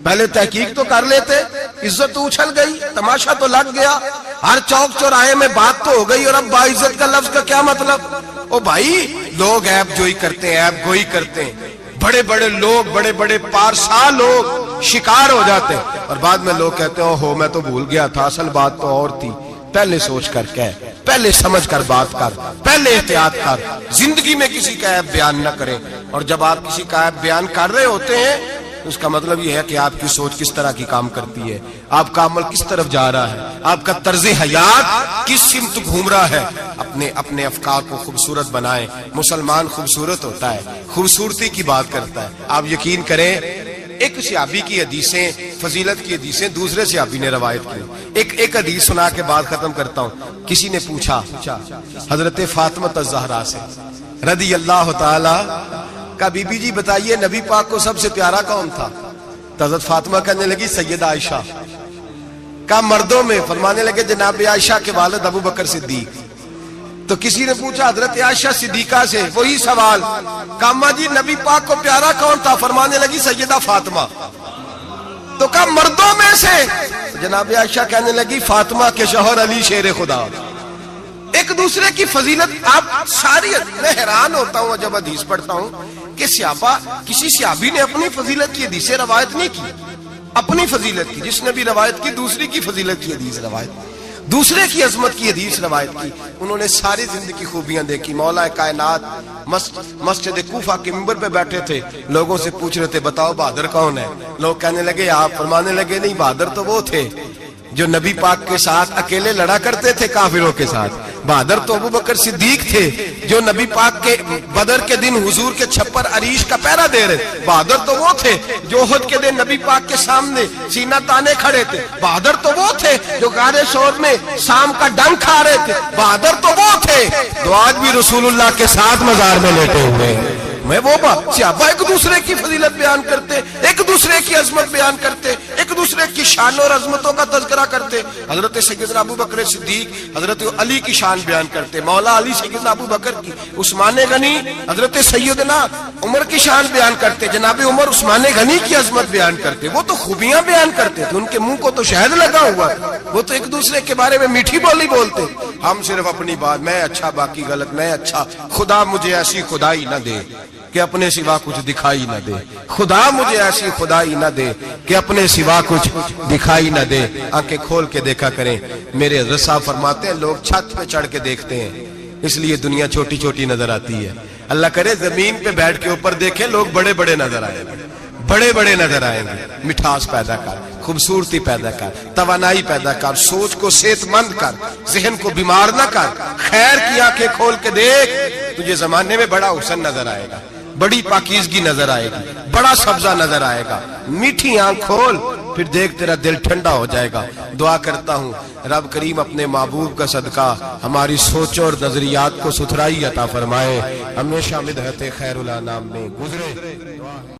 پہلے تحقیق تو کر لیتے, عزت تو اچھل گئی, تماشا تو لگ گیا, ہر چوک چوراہے میں بات تو ہو گئی, اور اب باعزت کا لفظ کا کیا مطلب؟ او بھائی لوگ عیب جوئی کرتے ہیں, عیب گوئی کرتے ہیں, بڑے بڑے لوگ, بڑے بڑے پارسا لوگ شکار ہو جاتے ہیں, اور بعد میں لوگ کہتے ہیں اوہو میں تو بھول گیا تھا, اصل بات تو اور تھی. پہلے سوچ کر کہہ, پہلے سمجھ کر بات کر, پہلے احتیاط کر, زندگی میں کسی کا عیب بیان نہ کریں. اور جب آپ کسی کا عیب بیان کر رہے ہوتے ہیں اس کا مطلب یہ ہے کہ آپ کی سوچ کس طرح کی کام کرتی ہے, آپ کا عمل کس طرف جا رہا ہے, آپ کا طرز حیات کس سمت گھوم رہا ہے. اپنے افکار کو خوبصورت بنائیں. مسلمان خوبصورت ہوتا ہے, خوبصورتی کی بات کرتا ہے. آپ یقین کریں ایک صحابی کی حدیثیں, فضیلت کی حدیثیں دوسرے صحابی نے روایت کی. ایک حدیث سنا کے بعد ختم کرتا ہوں. کسی نے پوچھا حضرت فاطمہ الزہرا سے رضی اللہ تعالی کا, بی بی جی بتائیے نبی پاک کو سب سے پیارا کون تھا؟ تو حضرت فاطمہ کہنے لگی سیدہ عائشہ. کا مردوں میں؟ فرمانے لگے جناب عائشہ کے والد ابو بکر صدیق. تو کسی نے پوچھا حضرت عائشہ صدیقہ سے وہی سوال, کہا جی نبی پاک کو پیارا کون تھا؟ فرمانے لگی سیدہ فاطمہ. تو کہا مردوں میں سے؟ جناب عائشہ کہنے لگی فاطمہ کے شوہر علی شیر خدا. ایک دوسرے کی فضیلت. آپ ساری, میں حیران ہوتا ہوں جب حدیث پڑھتا ہوں کہ صحابہ, کسی صحابی نے اپنی فضیلت کی حدیث روایت نہیں کی, اپنی فضیلت کی. جس نے بھی روایت کی دوسری کی فضیلت کی حدیث روایت, دوسرے کی عظمت کی حدیث روایت کی. انہوں نے ساری زندگی خوبیاں دیکھی. مولا کائنات مسجد کوفہ کے منبر پہ بیٹھے تھے, لوگوں سے پوچھ رہے تھے بتاؤ بہادر کون ہے؟ لوگ کہنے لگے آپ. فرمانے لگے نہیں, بہادر تو وہ تھے جو نبی پاک کے ساتھ اکیلے لڑا کرتے تھے کافروں کے ساتھ. بہادر تو ابو بکر صدیق تھے جو نبی پاک کے بدر کے دن حضور کے چھپر عریش کا پہرا دے رہے. بہادر تو وہ تھے جو احد کے دن نبی پاک کے سامنے سینہ تانے کھڑے تھے. بہادر تو وہ تھے جو غار ثور میں شام کا ڈنگ کھا رہے تھے. بہادر تو وہ تھے جو آج بھی رسول اللہ کے ساتھ مزار میں لیٹے ہوئے ہیں. میں وہ صحابہ ایک دوسرے کی فضیلت بیان کرتے, ایک دوسرے کی عظمت بیان کرتے, ایک دوسرے کی شان اور عظمتوں کا تذکرہ کرتے. حضرت سیدنا ابو بکر صدیق حضرت علی کی شان بیان کرتے, مولا علی سیدنا ابو بکر کی, عثمان غنی حضرت سیدنا عمر کی شان بیان کرتے, جناب عمر عثمان غنی کی عظمت بیان کرتے. وہ تو خوبیاں بیان کرتے تھے, ان کے منہ کو تو شہد لگا ہوا, وہ تو ایک دوسرے کے بارے میں میٹھی بولی بولتے. ہم صرف اپنی بات, میں اچھا باقی غلط, میں اچھا, خدا مجھے ایسی خدائی نہ دے کہ اپنے سوا کچھ دکھائی نہ دے, خدا مجھے ایسی خدائی نہ دے کہ اپنے سوا کچھ دکھائی نہ دے. آنکھیں کھول کے دیکھا کریں. میرے حضرت صاحب فرماتے ہیں لوگ چھت پہ چڑھ کے دیکھتے ہیں اس لیے دنیا چھوٹی چھوٹی نظر آتی ہے. اللہ کرے زمین پہ بیٹھ کے اوپر دیکھیں لوگ بڑے بڑے نظر آئیں گے, بڑے بڑے نظر آئیں گے. مٹھاس پیدا کر, خوبصورتی پیدا کر, توانائی پیدا کر, سوچ کو صحت مند کر, ذہن کو بیمار نہ کر. خیر کی آنکھیں کھول کے دیکھ, تجھے زمانے میں بڑا حسن نظر آئے گا, بڑی پاکیزگی نظر آئے گی, بڑا سبزہ نظر آئے گا. میٹھی آنکھ کھول, پھر دیکھ تیرا دل ٹھنڈا ہو جائے گا. دعا کرتا ہوں رب کریم اپنے محبوب کا صدقہ ہماری سوچوں اور نظریات کو ستھرائی عطا فرمائے, ہمیشہ مدحت خیر الانام میں گزرے.